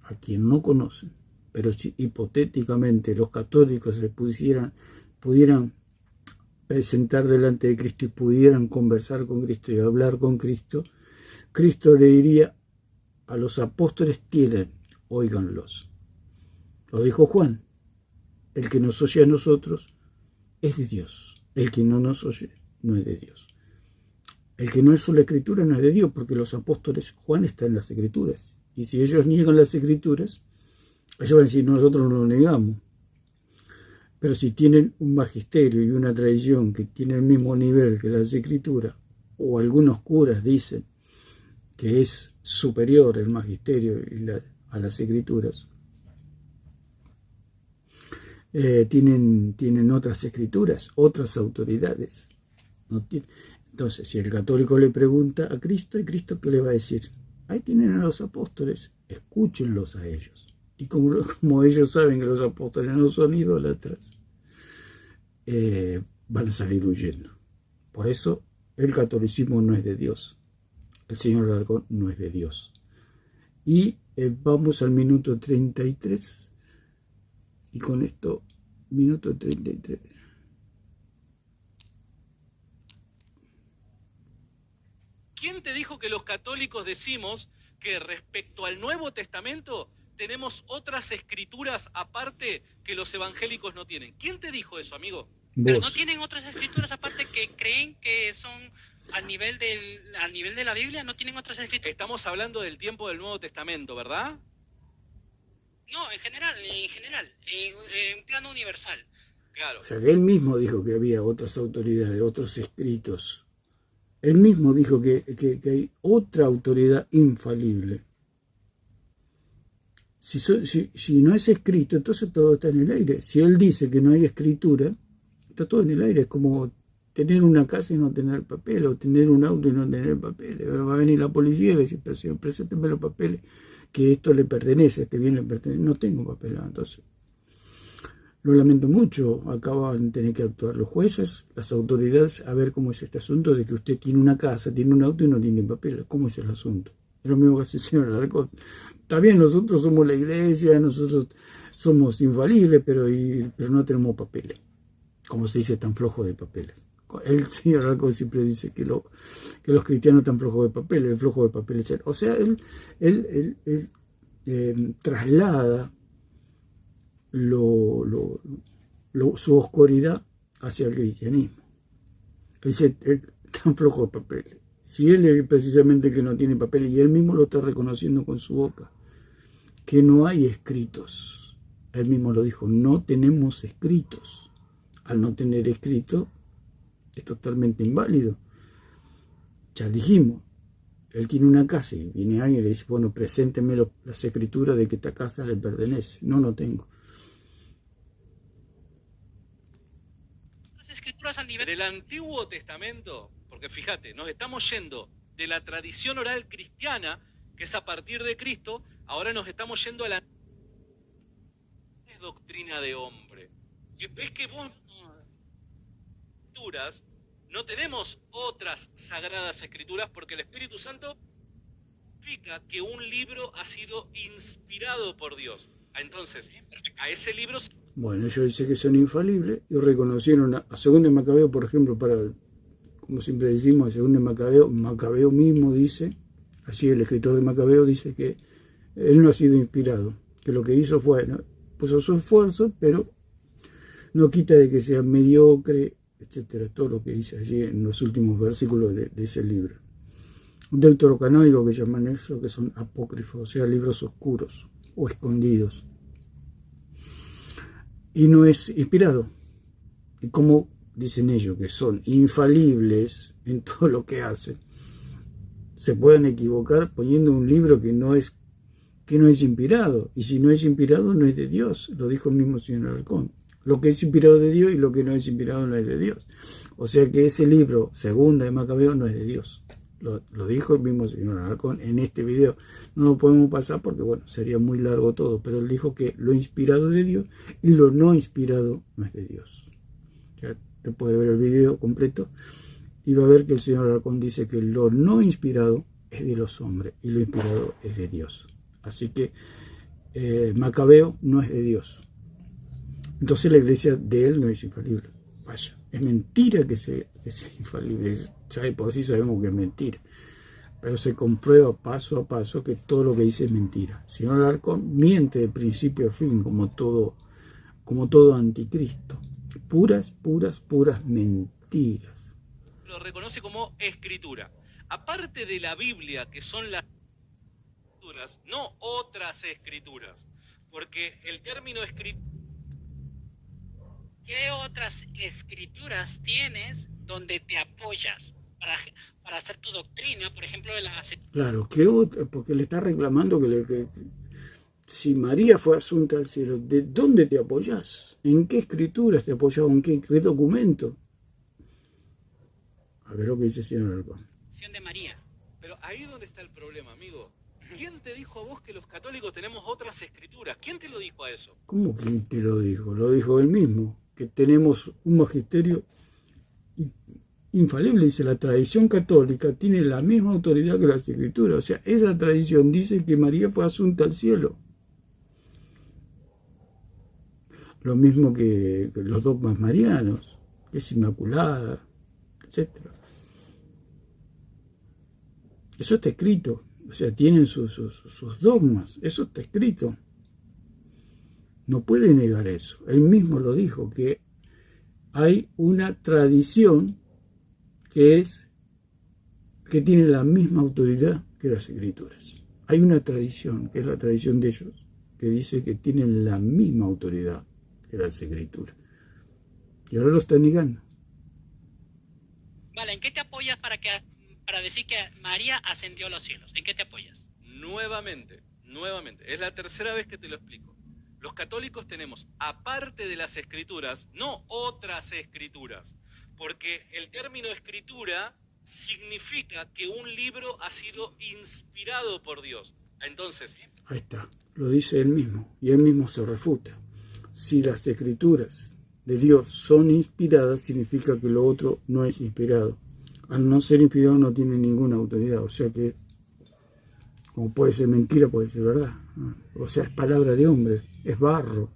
a quien no conocen, pero si hipotéticamente los católicos se pudieran presentar delante de Cristo y pudieran conversar con Cristo y hablar con Cristo, Cristo le diría, a los apóstoles tienen, óiganlos. Lo dijo Juan, el que nos oye a nosotros es de Dios, el que no nos oye no es de Dios. El que no es la Escritura no es de Dios, porque los apóstoles, Juan está en las Escrituras, y si ellos niegan las Escrituras, ellos van a decir, nosotros no lo negamos. Pero si tienen un magisterio y una tradición que tiene el mismo nivel que las Escrituras, o algunos curas dicen que es superior el magisterio a las Escrituras, tienen otras escrituras, otras autoridades. No tiene. Entonces, si el católico le pregunta a Cristo, ¿y Cristo qué le va a decir? Ahí tienen a los apóstoles, escúchenlos a ellos. Y como ellos saben que los apóstoles no son idólatras, van a salir huyendo. Por eso el catolicismo no es de Dios. El señor Alarcón no es de Dios. Y vamos al minuto 33. Y con esto, minuto 33. ¿Quién te dijo que los católicos decimos que respecto al Nuevo Testamento tenemos otras escrituras aparte que los evangélicos no tienen? ¿Quién te dijo eso, amigo? Pero no tienen otras escrituras aparte que creen que son a nivel de la Biblia, no tienen otras escrituras. Estamos hablando del tiempo del Nuevo Testamento, ¿verdad? No, en general, en plano universal. Claro. O sea, que él mismo dijo que había otras autoridades, otros escritos. Él mismo dijo que hay otra autoridad infalible. Si no es escrito, entonces todo está en el aire. Si él dice que no hay escritura, está todo en el aire. Es como tener una casa y no tener papel, o tener un auto y no tener papeles. Va a venir la policía y va a decir, pero señor, presénteme los papeles, que esto le pertenece, este bien le pertenece. No tengo papel, entonces lo lamento mucho. Acá van a tener que actuar los jueces, las autoridades, a ver cómo es este asunto de que usted tiene una casa, tiene un auto y no tiene papel. ¿Cómo es el asunto? Es lo mismo que hace el señor Alarcón. Está bien, nosotros somos la iglesia, nosotros somos infalibles, pero no tenemos papeles. Como se dice, tan flojo de papeles. El señor Alarcón siempre dice que los cristianos están flojos de papeles, el flojo de papeles es él. O sea, él traslada su oscuridad hacia el cristianismo. Dice, tan flojo de papeles. Si él es precisamente el que no tiene papeles, y él mismo lo está reconociendo con su boca, que no hay escritos. Él mismo lo dijo, no tenemos escritos. Al no tener escrito, es totalmente inválido. Ya dijimos, él tiene una casa y viene alguien y le dice, bueno, presénteme las escrituras de que esta casa le pertenece. No tengo. Las escrituras a nivel Del Antiguo Testamento, porque fíjate, nos estamos yendo de la tradición oral cristiana, que es a partir de Cristo, ahora nos estamos yendo a la doctrina de hombre. ¿Ves que vos no tenemos otras sagradas escrituras? Porque el Espíritu Santo significa que un libro ha sido inspirado por Dios. Entonces, a ese libro... Bueno, ellos dicen que son infalibles y reconocieron a Segundo de Macabeo, por ejemplo, como siempre decimos, a Segundo de Macabeo, Macabeo mismo dice, así el escritor de Macabeo dice que él no ha sido inspirado, que lo que hizo fue, ¿no?, puso su esfuerzo, pero no quita de que sea mediocre, etcétera, todo lo que dice allí en los últimos versículos de ese libro. Un deuterocanónico que llaman eso, que son apócrifos, o sea, libros oscuros o escondidos. Y no es inspirado. Y como dicen ellos que son infalibles en todo lo que hacen, se pueden equivocar poniendo un libro que no es inspirado. Y si no es inspirado, no es de Dios. Lo dijo el mismo señor Alarcón. Lo que es inspirado de Dios y lo que no es inspirado no es de Dios. O sea que ese libro, Segunda de Macabeo, no es de Dios. Lo dijo el mismo señor Alarcón en este video. No lo podemos pasar porque, bueno, sería muy largo todo, pero él dijo que lo inspirado es de Dios y lo no inspirado no es de Dios. Ya te puede ver el video completo y va a ver que el señor Alarcón dice que lo no inspirado es de los hombres y lo inspirado es de Dios. Así que Macabeo no es de Dios. Entonces la iglesia de él no es infalible. Vaya, es mentira que sea infalible. Ya de por sí sabemos que es mentira. Pero se comprueba paso a paso que todo lo que dice es mentira. El señor Alarcón miente de principio a fin, como todo anticristo. Puras mentiras. Lo reconoce como escritura. Aparte de la Biblia, que son las escrituras, no otras escrituras. Porque el término escritura... ¿Qué otras escrituras tienes donde te apoyas para hacer tu doctrina? Por ejemplo, de la... Claro, ¿qué otra? Porque le está reclamando que si María fue asunta al cielo, ¿de dónde te apoyas? ¿En qué escrituras te apoyas? ¿En qué documento? A ver lo que dice el señor Alarcón. De María. Pero ahí donde está el problema, amigo. ¿Quién te dijo a vos que los católicos tenemos otras escrituras? ¿Quién te lo dijo a eso? ¿Cómo quién te lo dijo? Lo dijo él mismo, que tenemos un magisterio infalible. Dice, la tradición católica tiene la misma autoridad que las escrituras. O sea, esa tradición dice que María fue asunta al cielo. Lo mismo que los dogmas marianos, que es inmaculada, etc. Eso está escrito. O sea, tienen sus dogmas. Eso está escrito. No puede negar eso. Él mismo lo dijo, que hay una tradición que tiene la misma autoridad que las escrituras. Hay una tradición, que es la tradición de ellos, que dice que tienen la misma autoridad que las escrituras. Y ahora lo está negando. Vale, ¿en qué te apoyas para decir que María ascendió a los cielos? ¿En qué te apoyas? Nuevamente, es la tercera vez que te lo explico. Los católicos tenemos, aparte de las escrituras, no otras escrituras, porque el término escritura significa que un libro ha sido inspirado por Dios. Entonces... Ahí está, lo dice él mismo, y él mismo se refuta. Si las escrituras de Dios son inspiradas, significa que lo otro no es inspirado. Al no ser inspirado no tiene ninguna autoridad, o sea que, como puede ser mentira, puede ser verdad. O sea, es palabra de hombre, es barro,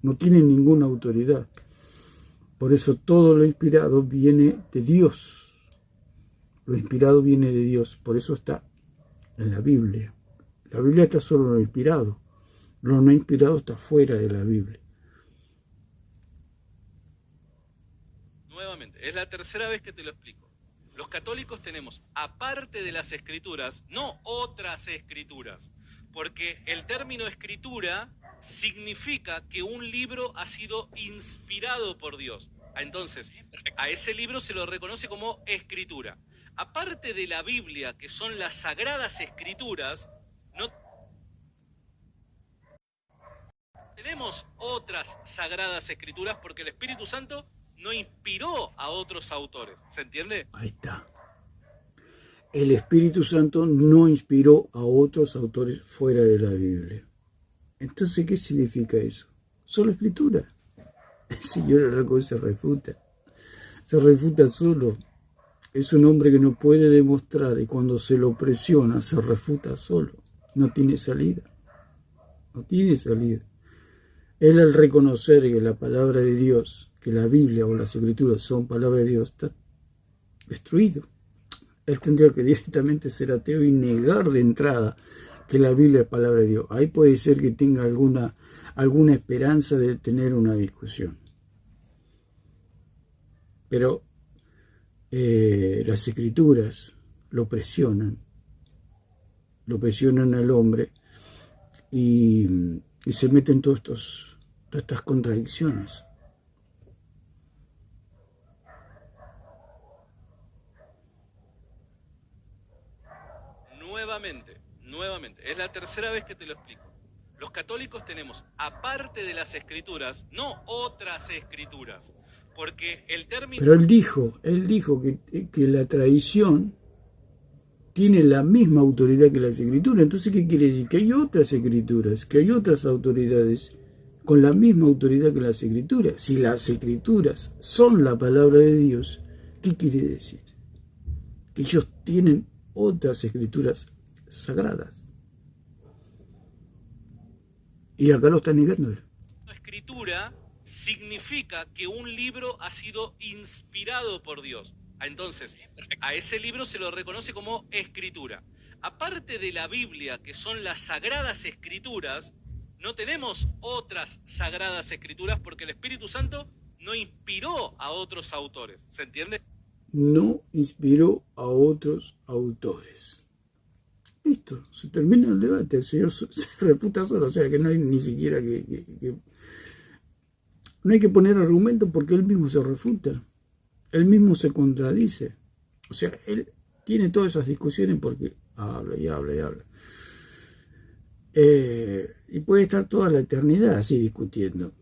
no tiene ninguna autoridad. Por eso todo lo inspirado viene de Dios. Lo inspirado viene de Dios, por eso está en la Biblia. La Biblia está solo en lo inspirado, lo no inspirado está fuera de la Biblia. Nuevamente, es la tercera vez que te lo explico. Los católicos tenemos, aparte de las escrituras, no otras escrituras, porque el término escritura significa que un libro ha sido inspirado por Dios. Entonces, a ese libro se lo reconoce como escritura. Aparte de la Biblia, que son las sagradas escrituras, no tenemos otras sagradas escrituras porque el Espíritu Santo no inspiró a otros autores, ¿se entiende? Ahí está. El Espíritu Santo no inspiró a otros autores fuera de la Biblia. Entonces, ¿qué significa eso? Solo escritura. El señor Alarcón se refuta solo. Es un hombre que no puede demostrar y cuando se lo presiona se refuta solo. No tiene salida. No tiene salida. Él al reconocer que la palabra de Dios, que la Biblia o las Escrituras son palabra de Dios, está destruido. Él tendría que directamente ser ateo y negar de entrada que la Biblia es palabra de Dios. Ahí puede ser que tenga alguna esperanza de tener una discusión. Pero las Escrituras lo presionan al hombre y se meten todas estas contradicciones. Nuevamente, es la tercera vez que te lo explico. Los católicos tenemos, aparte de las escrituras, no otras escrituras, porque el término... Pero él dijo que la tradición tiene la misma autoridad que las escrituras. Entonces, ¿qué quiere decir? Que hay otras escrituras, que hay otras autoridades con la misma autoridad que las escrituras. Si las escrituras son la palabra de Dios, ¿qué quiere decir? Que ellos tienen otras escrituras sagradas. Y acá lo está negando él. La escritura significa que un libro ha sido inspirado por Dios. Entonces, a ese libro se lo reconoce como escritura. Aparte de la Biblia, que son las sagradas escrituras, no tenemos otras sagradas escrituras porque el Espíritu Santo no inspiró a otros autores. ¿Se entiende? No inspiró a otros autores. Listo, se termina el debate, el Señor se refuta solo, o sea que no hay ni siquiera no hay que poner argumentos porque Él mismo se refuta, Él mismo se contradice. O sea, Él tiene todas esas discusiones porque habla y habla y habla. Y puede estar toda la eternidad así discutiendo.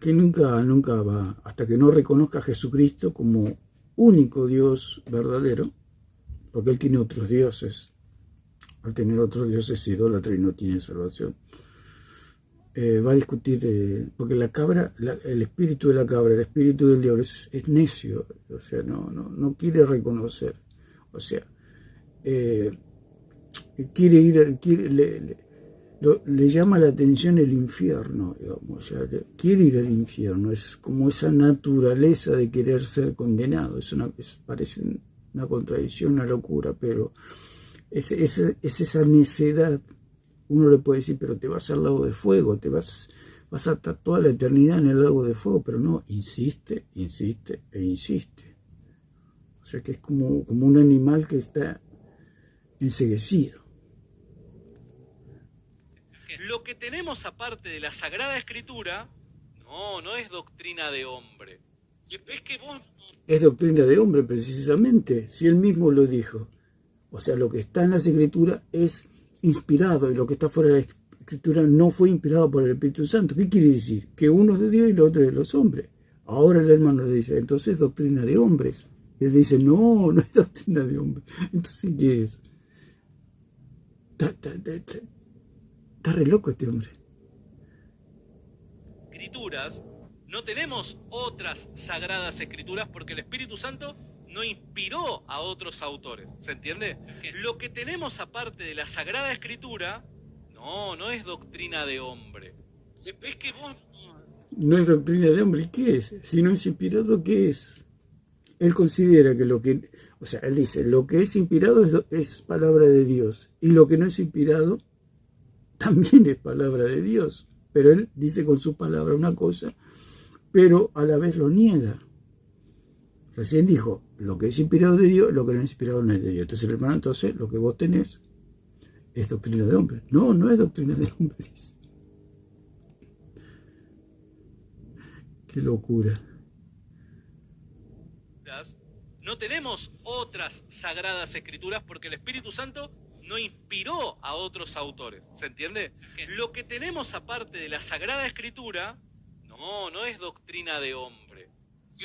Que nunca va, hasta que no reconozca a Jesucristo como único Dios verdadero, porque Él tiene otros dioses. Al tener otros dioses idólatra y no tiene salvación. Va a discutir, porque la cabra, el espíritu de la cabra, el espíritu del diablo es necio, o sea, no quiere reconocer, o sea, le llama la atención el infierno, digamos, o sea, quiere ir al infierno, es como esa naturaleza de querer ser condenado, parece una contradicción, una locura, pero es esa necedad. Uno le puede decir, pero te vas al lago de fuego, vas a estar toda la eternidad en el lago de fuego, pero no, insiste, insiste e insiste. O sea que es como un animal que está enceguecido. Lo que tenemos aparte de la Sagrada Escritura, no es doctrina de hombre. ¿Ves que vos... Es doctrina de hombre, precisamente, si él mismo lo dijo. O sea, lo que está en las Escrituras es inspirado y lo que está fuera de la Escritura no fue inspirado por el Espíritu Santo. ¿Qué quiere decir? Que uno es de Dios y el otro es de los hombres. Ahora el hermano le dice, entonces es doctrina de hombres. Y él dice, no es doctrina de hombres. Entonces, ¿qué es? Está re loco este hombre. Escrituras, no tenemos otras sagradas escrituras porque el Espíritu Santo no inspiró a otros autores, ¿se entiende? Lo que tenemos aparte de la Sagrada Escritura, no es doctrina de hombre. ¿Ves que vos... No es doctrina de hombre, ¿y qué es? Si no es inspirado, ¿qué es? Él considera que él dice, lo que es inspirado es palabra de Dios, y lo que no es inspirado también es palabra de Dios. Pero él dice con su palabra una cosa, pero a la vez lo niega. Recién dijo, lo que es inspirado de Dios, lo que no es inspirado no es de Dios. Entonces, hermano, lo que vos tenés es doctrina de hombre. No es doctrina de hombre, dice. Qué locura. No tenemos otras sagradas escrituras porque el Espíritu Santo no inspiró a otros autores, ¿se entiende? Lo que tenemos aparte de la Sagrada Escritura, no es doctrina de hombre.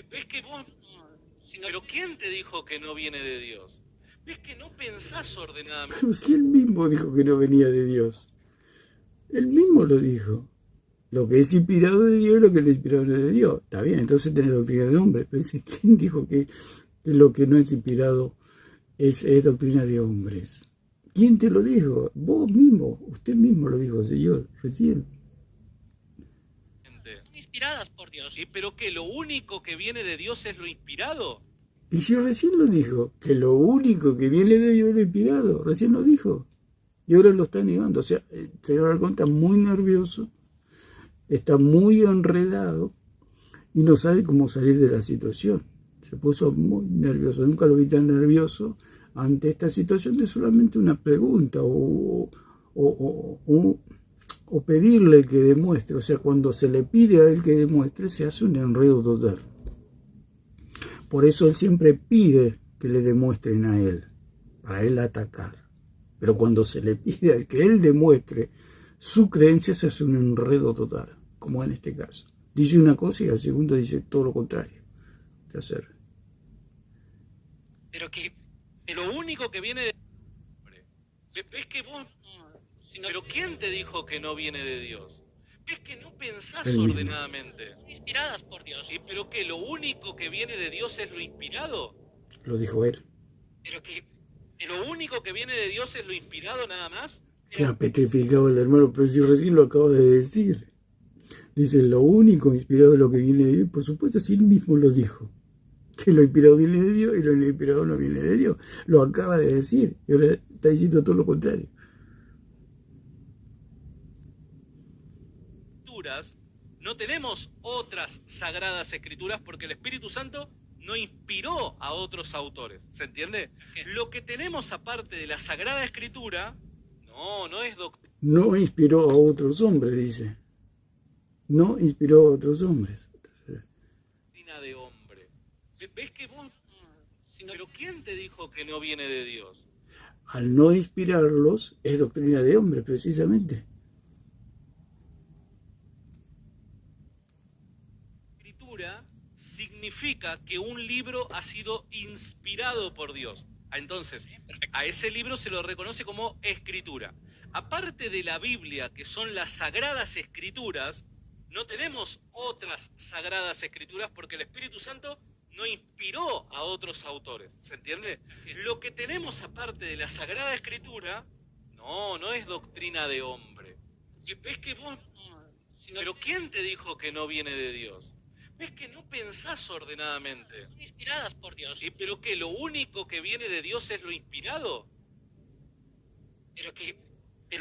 ¿Ves que vos... Pero ¿quién te dijo que no viene de Dios? ¿Ves que no pensás ordenadamente? Pero si él mismo dijo que no venía de Dios. Él mismo lo dijo. Lo que es inspirado de Dios, lo que no es inspirado de Dios. Está bien, entonces tenés doctrina de hombre. Pero ¿quién dijo que lo que no es inspirado es doctrina de hombres? ¿Quién te lo dijo? Vos mismo, usted mismo lo dijo, Señor, recién. Inspiradas por Dios. ¿Pero que lo único que viene de Dios es lo inspirado? Y si recién lo dijo, que lo único que viene de Dios es lo inspirado, recién lo dijo. Y ahora lo está negando. O sea, el señor Alarcón está muy nervioso, está muy enredado y no sabe cómo salir de la situación. Se puso muy nervioso, nunca lo vi tan nervioso ante esta situación de solamente una pregunta o pedirle que demuestre. O sea, cuando se le pide a él que demuestre, se hace un enredo total. Por eso él siempre pide que le demuestren a él, para él atacar. Pero cuando se le pide a que él demuestre su creencia, se hace un enredo total, como en este caso. Dice una cosa y al segundo dice todo lo contrario. ¿Qué hacer? Pero que lo único que viene de hombre. ¿Ves que vos? Sino ¿Pero quién te dijo que no viene de Dios? ¿Ves que no pensás Él mismo. ordenadamente? inspiradas por Dios. ¿Pero que lo único que viene de Dios es lo inspirado? Lo dijo él. Pero que ¿Lo único que viene de Dios es lo inspirado nada más? Queda petrificado el hermano, pero si recién lo acabo de decir. Dice, lo único inspirado es lo que viene de Dios. Por supuesto, si él mismo lo dijo. Que lo inspirado viene de Dios y lo inspirado no viene de Dios. Lo acaba de decir. Y ahora está diciendo todo lo contrario. No tenemos otras sagradas escrituras porque el Espíritu Santo no inspiró a otros autores. ¿Se entiende? Lo que tenemos aparte de la Sagrada Escritura, no es doctrina. No inspiró a otros hombres, dice. No inspiró a otros hombres. De hombre. ¿Ves que vos? ¿Pero quién te dijo que no viene de Dios? Al no inspirarlos, es doctrina de hombre, precisamente. Escritura significa que un libro ha sido inspirado por Dios. Entonces, a ese libro se lo reconoce como escritura. Aparte de la Biblia, que son las sagradas escrituras, no tenemos otras sagradas escrituras porque el Espíritu Santo no inspiró a otros autores. ¿Se entiende? Lo que tenemos aparte de la Sagrada Escritura, no es doctrina de hombre. ¿Ves que vos? ¿Pero quién te dijo que no viene de Dios? ¿Ves que no pensás ordenadamente? Son inspiradas por Dios. ¿Pero que lo único que viene de Dios es lo inspirado? ¿Pero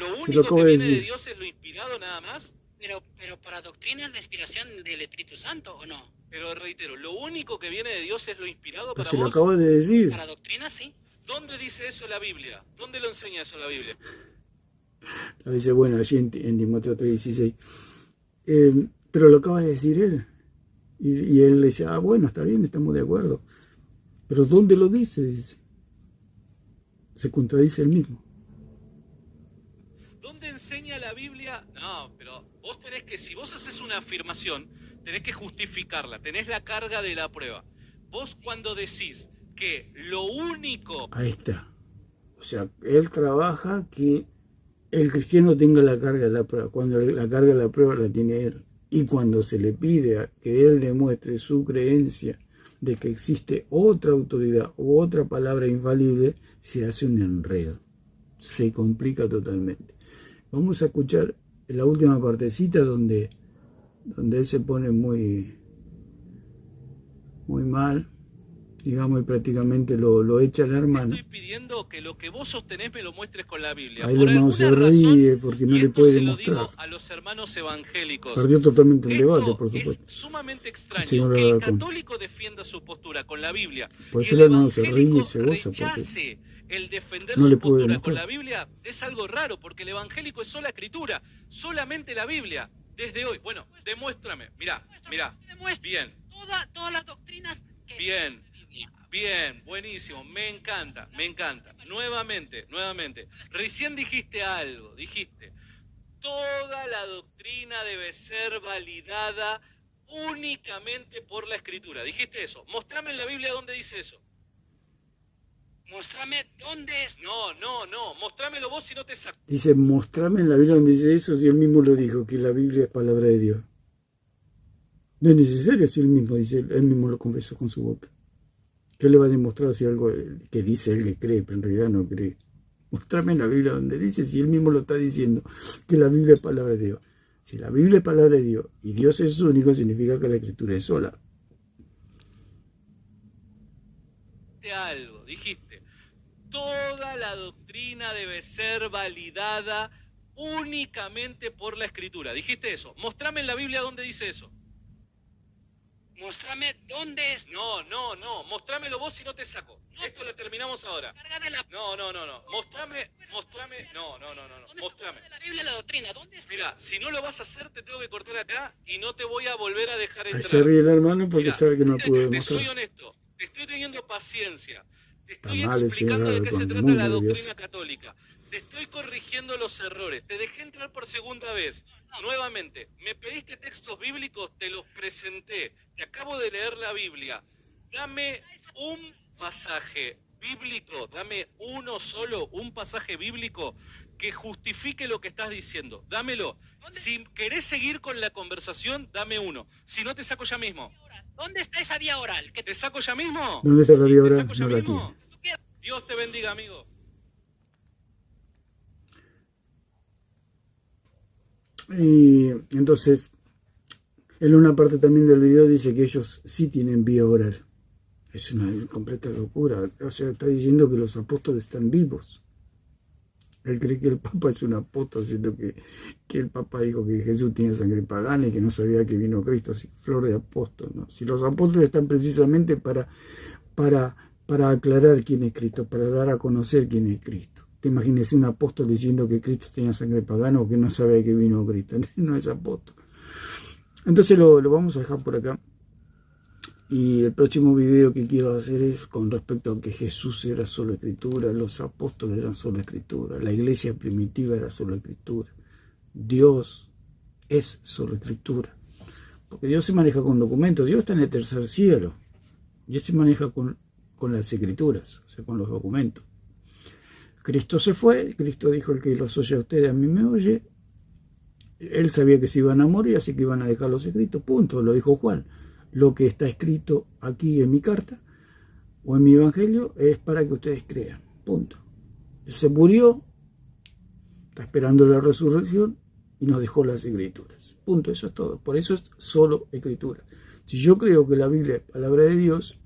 lo único que viene de Dios es lo inspirado nada más? Pero para doctrina es la inspiración del Espíritu Santo, ¿o no? Pero reitero, ¿lo único que viene de Dios es lo inspirado Pero para se lo vos? acabo de decir. Para doctrina sí. ¿Dónde dice eso la Biblia? ¿Dónde lo enseña eso la Biblia? Lo dice, bueno, allí en Timoteo 3:16. Pero lo acaba de decir él. Y él le dice, bueno, está bien, estamos de acuerdo. Pero ¿dónde lo dice? Dice. Se contradice él mismo. ¿Dónde enseña la Biblia? No, pero vos tenés que, si vos haces una afirmación, tenés que justificarla, tenés la carga de la prueba. Vos cuando decís que lo único... Ahí está. O sea, él trabaja que el cristiano tenga la carga de la prueba. Cuando la carga de la prueba la tiene él. Y cuando se le pide a que él demuestre su creencia de que existe otra autoridad u otra palabra infalible, se hace un enredo. Se complica totalmente. Vamos a escuchar la última partecita donde él se pone muy mal, digamos, y prácticamente lo echa el hermano. Estoy pidiendo que lo que vos sostenés me lo muestres con la Biblia. Ahí el hermano se ríe porque no le puede demostrar. Lo digo a los hermanos evangélicos. Perdió totalmente el debate, por supuesto. Es sumamente extraño que el católico defienda su postura con la Biblia por y eso el hermano se ríe y evangélico se goza rechace el defender no su le puede postura demostrar. con la Biblia. Es algo raro porque el evangélico es sola escritura, solamente la Biblia. Desde hoy, bueno, demuéstrame, mirá, bien. Todas las doctrinas que... Bien, buenísimo, me encanta. Nuevamente, recién dijiste algo, toda la doctrina debe ser validada únicamente por la Escritura. Dijiste eso, mostrame en la Biblia dónde dice eso. Mostrame dónde es. No, mostrámelo vos si no te saco. Dice, mostrame en la Biblia donde dice eso si él mismo lo dijo, que la Biblia es palabra de Dios. No es necesario si él mismo dice, él mismo lo confesó con su boca. ¿Qué le va a demostrar si algo que dice él que cree, pero en realidad no cree? Mostrame en la Biblia donde dice, si él mismo lo está diciendo, que la Biblia es palabra de Dios. Si la Biblia es palabra de Dios y Dios es único, significa que la Escritura es sola. Dijiste, toda la doctrina debe ser validada únicamente por la Escritura. Dijiste eso. Mostrame en la Biblia dónde dice eso. Mostrame dónde es. No, mostrámelo vos si no te saco. Esto lo terminamos ahora. No. Mostrame. No. Mostrame. La Biblia, la doctrina, ¿dónde está? Mira, si no lo vas a hacer, te tengo que cortar acá y no te voy a volver a dejar entrar. Se ríe el hermano porque Mirá, sabe que no puede te demostrar. soy honesto, te estoy teniendo paciencia. Te estoy Está mal ese explicando de qué se con trata muy la nervioso. doctrina católica. Te estoy corrigiendo los errores. Te dejé entrar por segunda vez. Nuevamente, me pediste textos bíblicos, te los presenté. Te acabo de leer la Biblia. Dame un pasaje bíblico, dame uno solo, un pasaje bíblico que justifique lo que estás diciendo. Dámelo. Si querés seguir con la conversación, dame uno. Si no, te saco ya mismo. ¿Dónde está esa vía oral? ¿Te saco ya mismo? ¿Dónde está la vía ¿Te oral? saco ya No la mismo? tiene. Dios te bendiga, amigo. Y entonces, en una parte también del video dice que ellos sí tienen vía oral. Es una completa locura. O sea, está diciendo que los apóstoles están vivos. Él cree que el Papa es un apóstol, siendo que el Papa dijo que Jesús tenía sangre pagana y que no sabía que vino Cristo, así, flor de apóstol, ¿no? Si los apóstoles están precisamente para aclarar quién es Cristo, para dar a conocer quién es Cristo. Te imaginas un apóstol diciendo que Cristo tenía sangre pagana o que no sabe que vino Cristo. No es apóstol. Entonces lo vamos a dejar por acá. Y el próximo video que quiero hacer es con respecto a que Jesús era solo escritura, los apóstoles eran solo escritura, la iglesia primitiva era solo escritura. Dios es solo escritura. Porque Dios se maneja con documentos, Dios está en el tercer cielo. Dios se maneja con las escrituras, o sea, con los documentos. Cristo se fue, Cristo dijo: el que los oye a ustedes, a mí me oye. Él sabía que se iban a morir, así que iban a dejar los escritos, punto, lo dijo Juan. Lo que está escrito aquí en mi carta o en mi evangelio es para que ustedes crean, punto. Él se murió, está esperando la resurrección y nos dejó las escrituras, punto, eso es todo. Por eso es solo escritura. Si yo creo que la Biblia es palabra de Dios,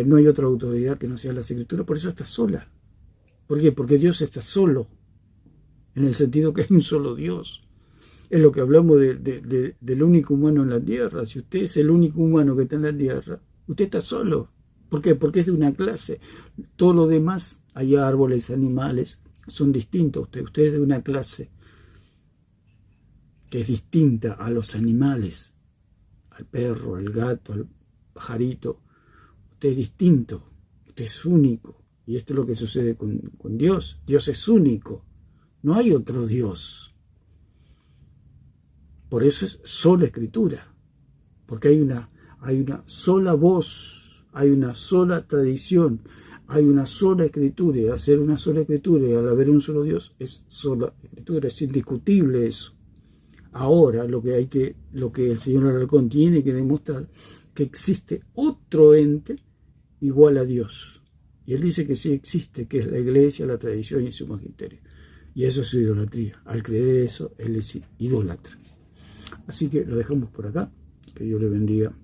no hay otra autoridad que no sea las escrituras, por eso está sola. ¿Por qué? Porque Dios está solo, en el sentido que hay un solo Dios. Es lo que hablamos del único humano en la tierra. Si usted es el único humano que está en la tierra, usted está solo. ¿Por qué? Porque es de una clase. Todo lo demás, hay árboles, animales, son distintos. Usted es de una clase que es distinta a los animales, al perro, al gato, al pajarito. Usted es distinto, usted es único. Y esto es lo que sucede con Dios. Dios es único. No hay otro Dios. Por eso es sola escritura, porque hay una sola voz, hay una sola tradición, hay una sola escritura, y al ser una sola escritura y al haber un solo Dios es sola escritura, es indiscutible eso. Ahora lo que el señor Alarcón tiene que demostrar que existe otro ente igual a Dios. Y él dice que sí existe, que es la iglesia, la tradición y su magisterio. Y eso es su idolatría. Al creer eso, él es idólatra. Así que lo dejamos por acá. Que Dios le bendiga.